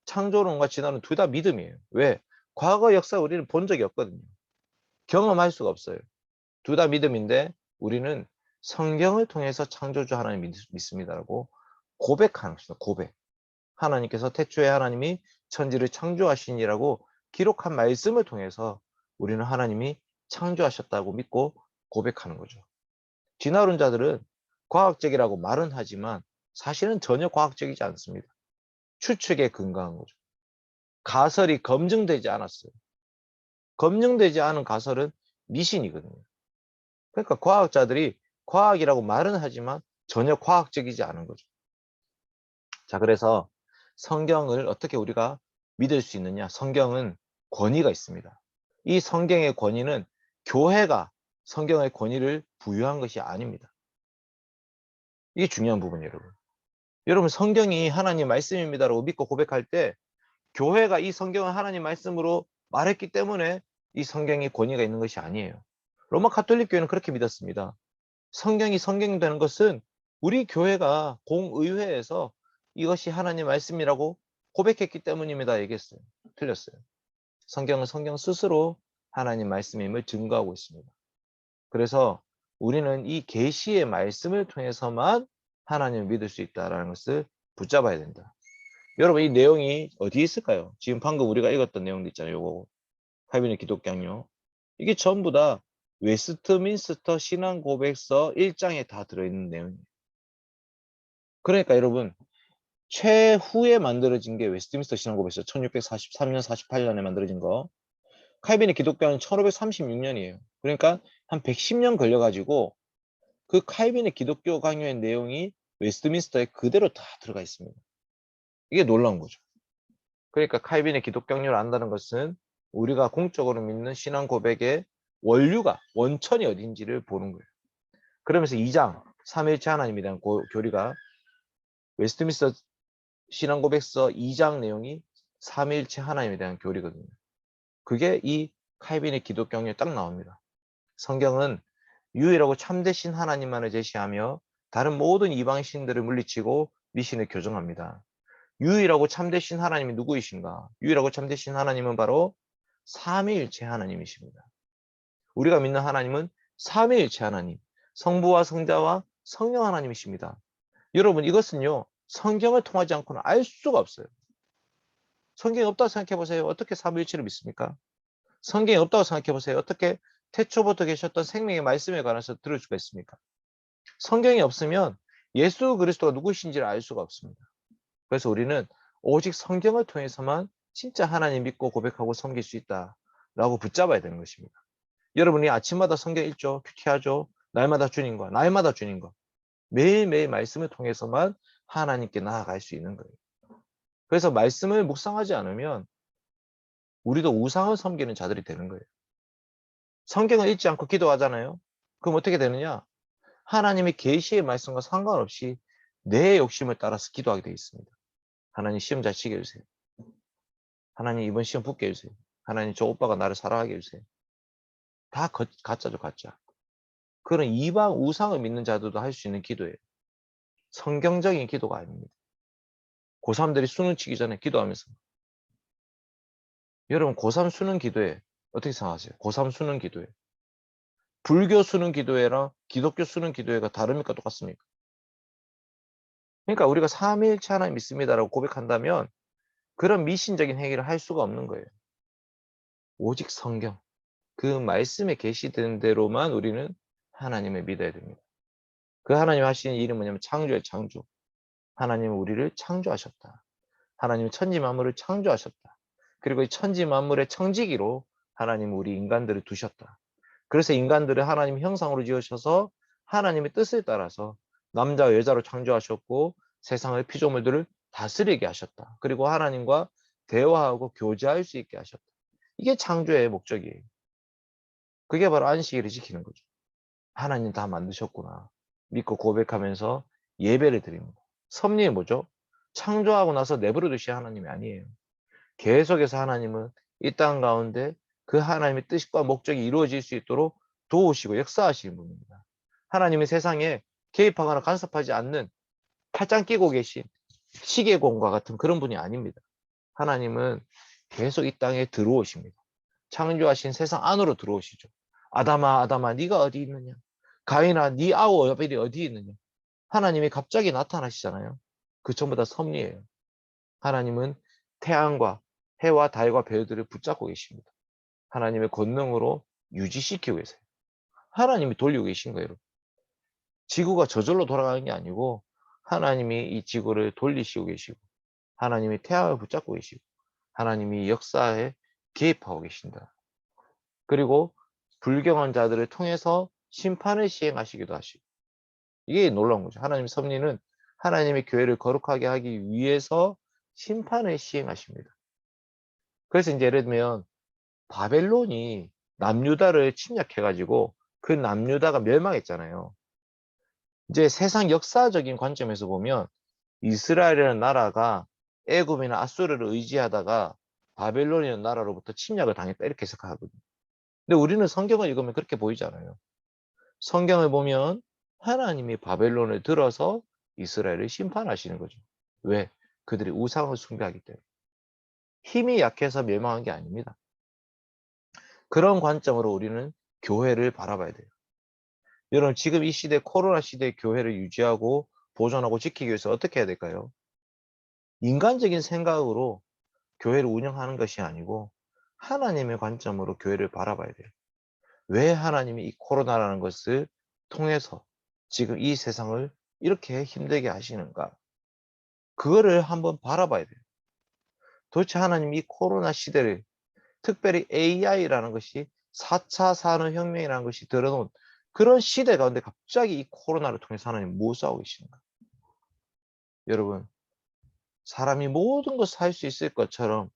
창조론과 진화론 둘 다 믿음이에요. 왜? 과거 역사 우리는 본 적이 없거든요. 경험할 수가 없어요. 둘 다 믿음인데 우리는 성경을 통해서 창조주 하나님 믿습니다라고 고백하는 것입니다. 고백. 하나님께서 태초에 하나님이 천지를 창조하시니라고 기록한 말씀을 통해서 우리는 하나님이 창조하셨다고 믿고 고백하는 거죠. 진화론자들은 과학적이라고 말은 하지만 사실은 전혀 과학적이지 않습니다. 추측에 근거한 거죠. 가설이 검증되지 않았어요. 검증되지 않은 가설은 미신이거든요. 그러니까 과학자들이 과학이라고 말은 하지만 전혀 과학적이지 않은 거죠. 자, 그래서 성경을 어떻게 우리가 믿을 수 있느냐? 성경은 권위가 있습니다. 이 성경의 권위는 교회가 성경의 권위를 부여한 것이 아닙니다. 이게 중요한 부분이에요, 여러분. 여러분, 성경이 하나님 말씀입니다라고 믿고 고백할 때 교회가 이 성경을 하나님 말씀으로 말했기 때문에 이 성경이 권위가 있는 것이 아니에요. 로마 가톨릭 교회는 그렇게 믿었습니다. 성경이 성경이 되는 것은 우리 교회가 공의회에서 이것이 하나님 말씀이라고 고백했기 때문입니다. 얘기했어요. 틀렸어요. 성경은 성경 스스로 하나님 말씀임을 증거하고 있습니다. 그래서 우리는 이 계시의 말씀을 통해서만 하나님을 믿을 수 있다는 것을 붙잡아야 된다. 여러분 이 내용이 어디에 있을까요? 지금 방금 우리가 읽었던 내용도 있잖아요. 요거 칼빈의 기독교요. 이게 전부 다 웨스트민스터 신앙고백서 1장에 다 들어있는 내용이에요. 그러니까 여러분 최후에 만들어진 게 웨스트민스터 신앙고백서 1643년 48년에 만들어진 거. 칼빈의 기독교는 1536년이에요. 그러니까 한 110년 걸려가지고 그 칼빈의 기독교 강요의 내용이 웨스트민스터에 그대로 다 들어가 있습니다. 이게 놀라운 거죠. 그러니까 칼빈의 기독교를 안다는 것은 우리가 공적으로 믿는 신앙 고백의 원류가 원천이 어딘지를 보는 거예요. 그러면서 2장 삼위일체 하나님에 대한 교리가 웨스트민스터 신앙고백서 2장 내용이 삼위일체 하나님에 대한 교리거든요. 그게 이 칼빈의 기독경에 딱 나옵니다. 성경은 유일하고 참되신 하나님만을 제시하며 다른 모든 이방 신들을 물리치고 미신을 교정합니다. 유일하고 참되신 하나님이 누구이신가? 유일하고 참되신 하나님은 바로 삼위일체 하나님이십니다. 우리가 믿는 하나님은 삼위일체 하나님, 성부와 성자와 성령 하나님이십니다. 여러분, 이것은요, 성경을 통하지 않고는 알 수가 없어요. 성경이 없다고 생각해 보세요. 어떻게 삼위일체를 믿습니까? 성경이 없다고 생각해 보세요. 어떻게 태초부터 계셨던 생명의 말씀에 관해서 들을 수가 있습니까? 성경이 없으면 예수 그리스도가 누구신지를 알 수가 없습니다. 그래서 우리는 오직 성경을 통해서만 진짜 하나님 믿고 고백하고 섬길 수 있다라고 붙잡아야 되는 것입니다. 여러분이 아침마다 성경 읽죠, 큐티하죠, 날마다 주님과 매일매일 말씀을 통해서만 하나님께 나아갈 수 있는 거예요. 그래서 말씀을 묵상하지 않으면 우리도 우상을 섬기는 자들이 되는 거예요. 성경을 읽지 않고 기도하잖아요. 그럼 어떻게 되느냐? 하나님의 계시의 말씀과 상관없이 내 욕심을 따라서 기도하게 되어 있습니다. 하나님 시험 잘 치게 해주세요. 하나님 이번 시험 붙게 해주세요. 하나님 저 오빠가 나를 사랑하게 해주세요. 다 가짜죠, 가짜. 그런 이방 우상을 믿는 자들도 할 수 있는 기도예요. 성경적인 기도가 아닙니다. 고3들이 수능 치기 전에 기도하면서. 여러분, 고3 수능 기도회 어떻게 생각하세요? 고3 수능 기도회. 불교 수능 기도회랑 기독교 수능 기도회가 다릅니까? 똑같습니까? 그러니까 우리가 삼위일체 하나님 믿습니다라고 고백한다면 그런 미신적인 행위를 할 수가 없는 거예요. 오직 성경, 그 말씀에 계시된 대로만 우리는 하나님을 믿어야 됩니다. 그 하나님 하시는 일은 뭐냐면 창조의 창조. 하나님은 우리를 창조하셨다. 하나님은 천지 만물을 창조하셨다. 그리고 이 천지 만물의 청지기로 하나님은 우리 인간들을 두셨다. 그래서 인간들을 하나님 형상으로 지으셔서 하나님의 뜻을 따라서 남자와 여자로 창조하셨고 세상의 피조물들을 다스리게 하셨다. 그리고 하나님과 대화하고 교제할 수 있게 하셨다. 이게 창조의 목적이에요. 그게 바로 안식일을 지키는 거죠. 하나님 다 만드셨구나 믿고 고백하면서 예배를 드립니다. 섭리는 뭐죠? 창조하고 나서 내버려 두신 하나님이 아니에요. 계속해서 하나님은 이 땅 가운데 그 하나님의 뜻과 목적이 이루어질 수 있도록 도우시고 역사하시는 분입니다. 하나님의 세상에 개입하거나 간섭하지 않는 팔짱 끼고 계신 시계공과 같은 그런 분이 아닙니다. 하나님은 계속 이 땅에 들어오십니다. 창조하신 세상 안으로 들어오시죠. 아담아, 아담아, 네가 어디 있느냐? 가인아, 네 아우 아벨이 어디 있느냐? 하나님이 갑자기 나타나시잖아요. 그 전부 다 섭리예요. 하나님은 태양과 해와 달과 별들을 붙잡고 계십니다. 하나님의 권능으로 유지시키고 계세요. 하나님이 돌리고 계신 거예요. 지구가 저절로 돌아가는 게 아니고 하나님이 이 지구를 돌리시고 계시고 하나님이 태양을 붙잡고 계시고 하나님이 역사에 개입하고 계신다. 그리고 불경한 자들을 통해서 심판을 시행하시기도 하시고 이게 놀라운 거죠. 하나님의 섭리는 하나님의 교회를 거룩하게 하기 위해서 심판을 시행하십니다. 그래서 이제 예를 들면 바벨론이 남유다를 침략해가지고 그 남유다가 멸망했잖아요. 이제 세상 역사적인 관점에서 보면 이스라엘이라는 나라가 애굽이나 아수르를 의지하다가 바벨론이라는 나라로부터 침략을 당했다 이렇게 해석하거든요. 근데 우리는 성경을 읽으면 그렇게 보이지 않아요. 성경을 보면 하나님이 바벨론을 들어서 이스라엘을 심판하시는 거죠. 왜? 그들이 우상을 숭배하기 때문에. 힘이 약해서 멸망한 게 아닙니다. 그런 관점으로 우리는 교회를 바라봐야 돼요. 여러분, 지금 이 시대, 코로나 시대의 교회를 유지하고 보존하고 지키기 위해서 어떻게 해야 될까요? 인간적인 생각으로 교회를 운영하는 것이 아니고 하나님의 관점으로 교회를 바라봐야 돼요. 왜 하나님이 이 코로나라는 것을 통해서 지금 이 세상을 이렇게 힘들게 하시는가? 그거를 한번 바라봐야 돼요. 도대체 하나님이 이 코로나 시대를 특별히 AI라는 것이 4차 산업혁명이라는 것이 드러놓은 그런 시대 가운데 갑자기 이 코로나를 통해서 하나님 무엇을 하고 계시는가? 여러분, 사람이 모든 것을 할 수 있을 것처럼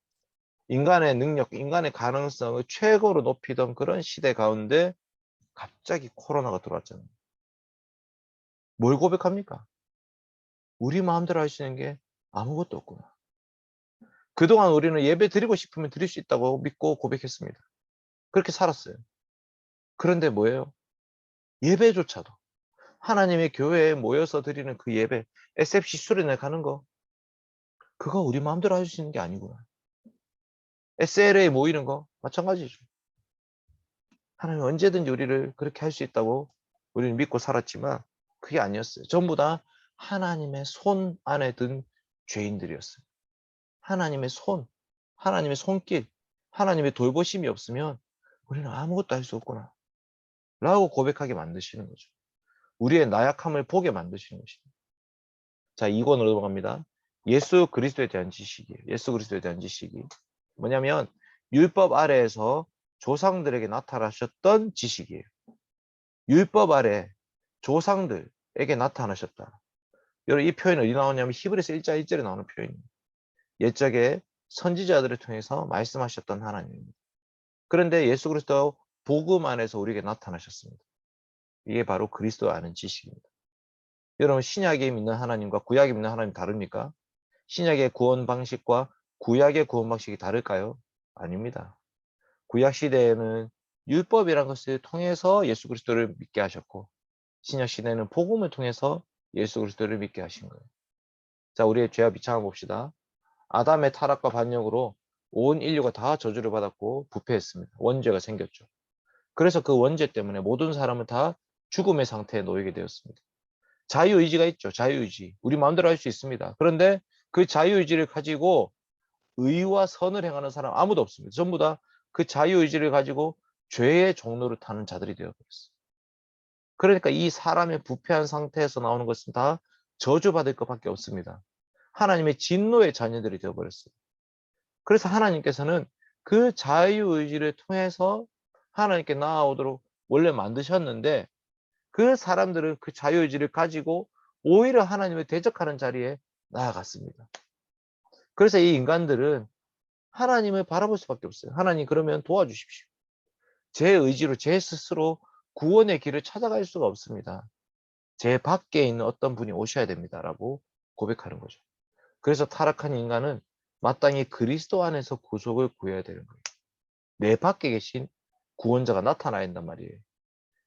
인간의 능력, 인간의 가능성을 최고로 높이던 그런 시대 가운데 갑자기 코로나가 들어왔잖아요. 뭘 고백합니까? 우리 마음대로 할 수 있는 게 아무것도 없구나. 그동안 우리는 예배 드리고 싶으면 드릴 수 있다고 믿고 고백했습니다. 그렇게 살았어요. 그런데 뭐예요? 예배조차도 하나님의 교회에 모여서 드리는 그 예배, SFC 수련회 가는 거, 그거 우리 마음대로 할 수 있는 게 아니구나. SLA에 모이는 거 마찬가지죠. 하나님 언제든지 우리를 그렇게 할 수 있다고 우리는 믿고 살았지만 그게 아니었어요. 전부 다 하나님의 손 안에 든 죄인들이었어요. 하나님의 손, 하나님의 손길, 하나님의 돌보심이 없으면 우리는 아무것도 할 수 없구나 라고 고백하게 만드시는 거죠. 우리의 나약함을 보게 만드시는 것입니다. 자, 2권으로 넘어갑니다. 예수 그리스도에 대한 지식이에요. 예수 그리스도에 대한 지식이 뭐냐면 율법 아래에서 조상들에게 나타나셨던 지식이에요. 율법 아래 조상들에게 나타나셨다. 여러분, 이 표현이 어디 나오냐면 히브리서 1장 1절에 나오는 표현입니다. 옛적에 선지자들을 통해서 말씀하셨던 하나님입니다. 그런데 예수 그리스도 복음 안에서 우리에게 나타나셨습니다. 이게 바로 그리스도 아는 지식입니다. 여러분, 신약에 믿는 하나님과 구약에 믿는 하나님 다릅니까? 신약의 구원 방식과 구약의 구원 방식이 다를까요? 아닙니다. 구약 시대에는 율법이라는 것을 통해서 예수 그리스도를 믿게 하셨고, 신약 시대는 복음을 통해서 예수 그리스도를 믿게 하신 거예요. 자, 우리의 죄와 비참함 봅시다. 아담의 타락과 반역으로 온 인류가 다 저주를 받았고 부패했습니다. 원죄가 생겼죠. 그래서 그 원죄 때문에 모든 사람은 다 죽음의 상태에 놓이게 되었습니다. 자유의지가 있죠. 자유의지. 우리 마음대로 할 수 있습니다. 그런데 그 자유의지를 가지고 의와 선을 행하는 사람 아무도 없습니다. 전부 다 그 자유의지를 가지고 죄의 종로를 타는 자들이 되어버렸어요. 그러니까 이 사람의 부패한 상태에서 나오는 것은 다 저주받을 것밖에 없습니다. 하나님의 진노의 자녀들이 되어버렸어요. 그래서 하나님께서는 그 자유의지를 통해서 하나님께 나아오도록 원래 만드셨는데 그 사람들은 그 자유의지를 가지고 오히려 하나님을 대적하는 자리에 나아갔습니다. 그래서 이 인간들은 하나님을 바라볼 수밖에 없어요. 하나님 그러면 도와주십시오. 제 의지로 제 스스로 구원의 길을 찾아갈 수가 없습니다. 제 밖에 있는 어떤 분이 오셔야 됩니다. 라고 고백하는 거죠. 그래서 타락한 인간은 마땅히 그리스도 안에서 구속을 구해야 되는 거예요. 내 밖에 계신 구원자가 나타나야 한단 말이에요.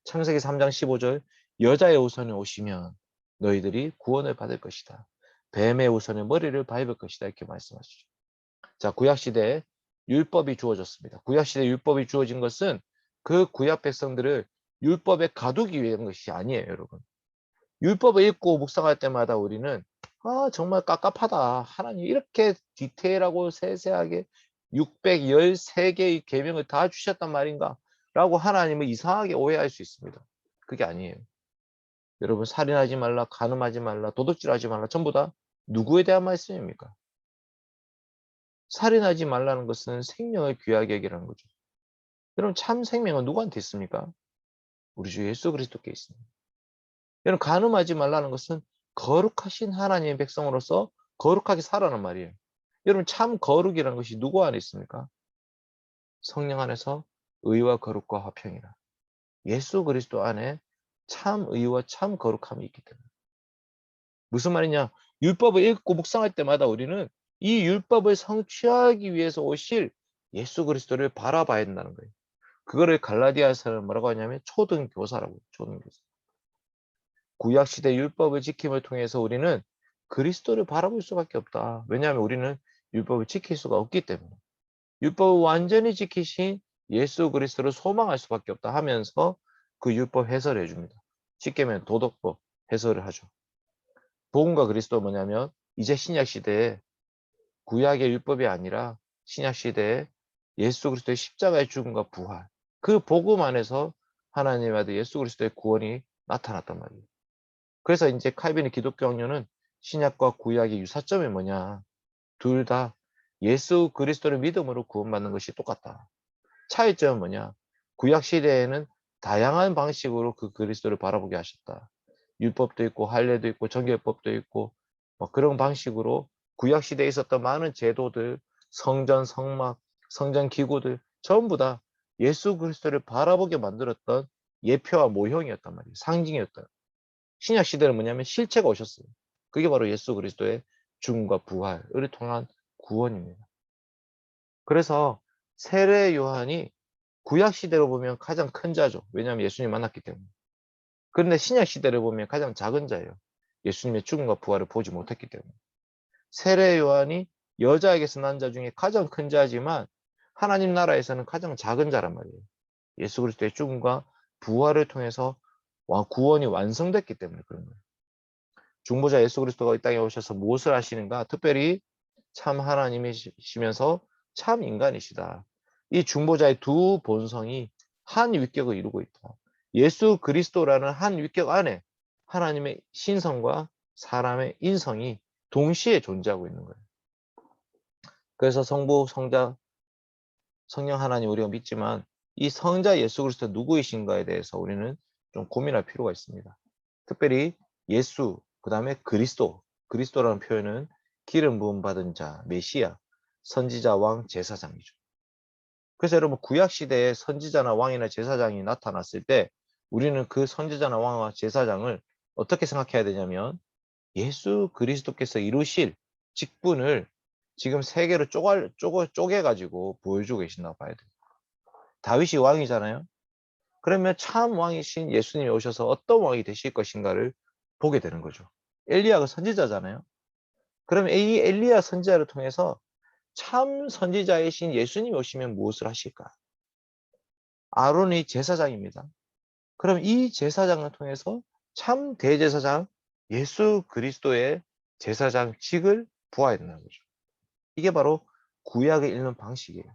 창세기 3장 15절 여자의 우선에 오시면 너희들이 구원을 받을 것이다. 뱀의 우선에 머리를 밟을 것이다. 이렇게 말씀하시죠. 자, 구약시대에 율법이 주어졌습니다. 구약시대에 율법이 주어진 것은 그 구약 백성들을 율법에 가두기 위한 것이 아니에요, 여러분. 율법을 읽고 묵상할 때마다 우리는 정말 깝깝하다. 하나님 이렇게 디테일하고 세세하게 613개의 계명을 다 주셨단 말인가? 라고 하나님을 이상하게 오해할 수 있습니다. 그게 아니에요. 여러분, 살인하지 말라, 간음하지 말라, 도둑질하지 말라 전부 다 누구에 대한 말씀입니까? 살인하지 말라는 것은 생명을 귀하게 여기라는 거죠. 여러분, 참 생명은 누구한테 있습니까? 우리 주 예수 그리스도께 있습니다. 여러분, 간음하지 말라는 것은 거룩하신 하나님의 백성으로서 거룩하게 살아라는 말이에요. 여러분, 참 거룩이라는 것이 누구 안에 있습니까? 성령 안에서 의와 거룩과 화평이라. 예수 그리스도 안에 참 의와 참 거룩함이 있기 때문에. 무슨 말이냐? 율법을 읽고 묵상할 때마다 우리는 이 율법을 성취하기 위해서 오실 예수 그리스도를 바라봐야 된다는 거예요. 그거를 갈라디아서는 뭐라고 하냐면 초등교사라고. 초등교사. 구약시대 율법을 지킴을 통해서 우리는 그리스도를 바라볼 수밖에 없다. 왜냐하면 우리는 율법을 지킬 수가 없기 때문에. 율법을 완전히 지키신 예수 그리스도를 소망할 수밖에 없다 하면서 그 율법 해설해 줍니다. 쉽게 말하면 도덕법 해설을 하죠. 복음과 그리스도 뭐냐면 이제 신약 시대에 구약의 율법이 아니라 신약 시대에 예수 그리스도의 십자가의 죽음과 부활, 그 복음 안에서 하나님의 아들 예수 그리스도의 구원이 나타났단 말이에요. 그래서 이제 칼빈의 기독교 학료는 신약과 구약의 유사점이 뭐냐? 둘 다 예수 그리스도를 믿음으로 구원받는 것이 똑같다. 차이점은 뭐냐? 구약 시대에는 다양한 방식으로 그 그리스도를 바라보게 하셨다. 율법도 있고 할례도 있고 정결법도 있고 그런 방식으로 구약 시대에 있었던 많은 제도들, 성전, 성막, 성전 기구들 전부 다 예수 그리스도를 바라보게 만들었던 예표와 모형이었단 말이에요. 상징이었다. 신약 시대는 뭐냐면 실체가 오셨어요. 그게 바로 예수 그리스도의 죽음과 부활을 통한 구원입니다. 그래서 세례 요한이 구약 시대로 보면 가장 큰 자죠. 왜냐하면 예수님 만났기 때문에. 그런데 신약 시대를 보면 가장 작은 자예요. 예수님의 죽음과 부활을 보지 못했기 때문에. 세례 요한이 여자에게서 난 자 중에 가장 큰 자지만 하나님 나라에서는 가장 작은 자란 말이에요. 예수 그리스도의 죽음과 부활을 통해서 구원이 완성됐기 때문에 그런 거예요. 중보자 예수 그리스도가 이 땅에 오셔서 무엇을 하시는가? 특별히 참 하나님이시면서 참 인간이시다. 이 중보자의 두 본성이 한 위격을 이루고 있다. 예수 그리스도라는 한 위격 안에 하나님의 신성과 사람의 인성이 동시에 존재하고 있는 거예요. 그래서 성부, 성자, 성령 하나님 우리가 믿지만 이 성자 예수 그리스도 누구이신가에 대해서 우리는 좀 고민할 필요가 있습니다. 특별히 예수, 그 다음에 그리스도라는 표현은 기름 부음 받은 자, 메시아, 선지자, 왕, 제사장이죠. 그래서 여러분 구약 시대에 선지자나 왕이나 제사장이 나타났을 때 우리는 그 선지자나 왕과 제사장을 어떻게 생각해야 되냐면 예수 그리스도께서 이루실 직분을 지금 세 개로 쪼개가지고 보여주고 계신다고 봐야 돼요. 다윗이 왕이잖아요. 그러면 참 왕이신 예수님이 오셔서 어떤 왕이 되실 것인가를 보게 되는 거죠. 엘리야가 선지자잖아요. 그러면 이 엘리야 선지자를 통해서 참 선지자이신 예수님이 오시면 무엇을 하실까? 아론이 제사장입니다. 그럼 이 제사장을 통해서 참 대제사장 예수 그리스도의 제사장직을 보아야 된다는 거죠. 이게 바로 구약을 읽는 방식이에요.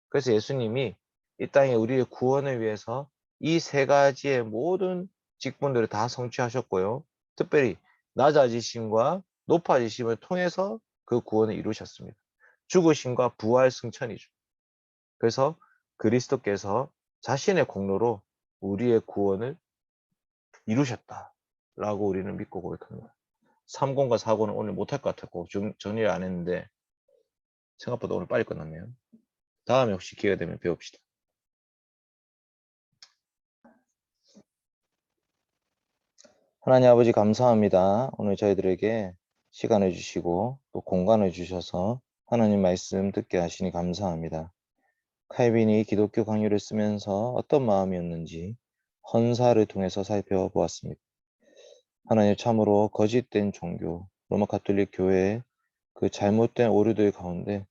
그래서 예수님이 이 땅에 우리의 구원을 위해서 이 세 가지의 모든 직분들을 다 성취하셨고요. 특별히 낮아지심과 높아지심을 통해서 그 구원을 이루셨습니다. 죽으심과 부활 승천이죠. 그래서 그리스도께서 자신의 공로로 우리의 구원을 이루셨다라고 우리는 믿고 고백합니다. 3권과 4권은 오늘 못할 것 같았고 정리를 안 했는데 생각보다 오늘 빨리 끝났네요. 다음에 혹시 기회가 되면 배웁시다. 하나님 아버지 감사합니다. 오늘 저희들에게 시간을 주시고 또 공간을 주셔서 하나님 말씀 듣게 하시니 감사합니다. 칼빈이 기독교 강요를 쓰면서 어떤 마음이었는지 헌사를 통해서 살펴보았습니다. 하나님 참으로 거짓된 종교, 로마 가톨릭 교회의 그 잘못된 오류들 가운데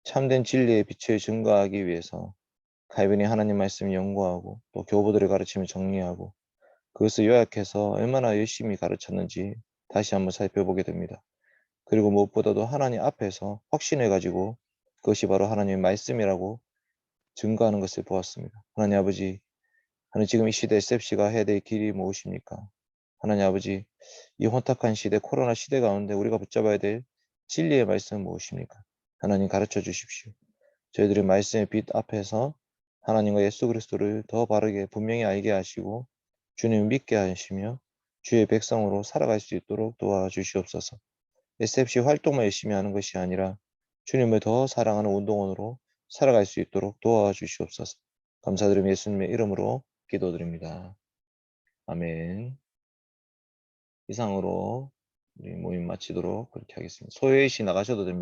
참된 진리의 빛을 증거하기 위해서 칼빈이 하나님 말씀을 연구하고 또 교보들의 가르침을 정리하고 그것을 요약해서 얼마나 열심히 가르쳤는지 다시 한번 살펴보게 됩니다. 그리고 무엇보다도 하나님 앞에서 확신을 가지고 그것이 바로 하나님의 말씀이라고 증거하는 것을 보았습니다. 하나님 아버지, 하나님 지금 이 시대 SFC가 해야 될 길이 무엇입니까? 하나님 아버지, 이 혼탁한 시대, 코로나 시대 가운데 우리가 붙잡아야 될 진리의 말씀은 무엇입니까? 하나님 가르쳐 주십시오. 저희들의 말씀의 빛 앞에서 하나님과 예수 그리스도를 더 바르게 분명히 알게 하시고 주님을 믿게 하시며 주의 백성으로 살아갈 수 있도록 도와주시옵소서. SFC 활동만 열심히 하는 것이 아니라 주님을 더 사랑하는 운동원으로 살아갈 수 있도록 도와주시옵소서. 감사드리며 예수님의 이름으로 기도드립니다. 아멘. 이상으로 우리 모임 마치도록 그렇게 하겠습니다. 소혜희 씨 나가셔도 됩니다.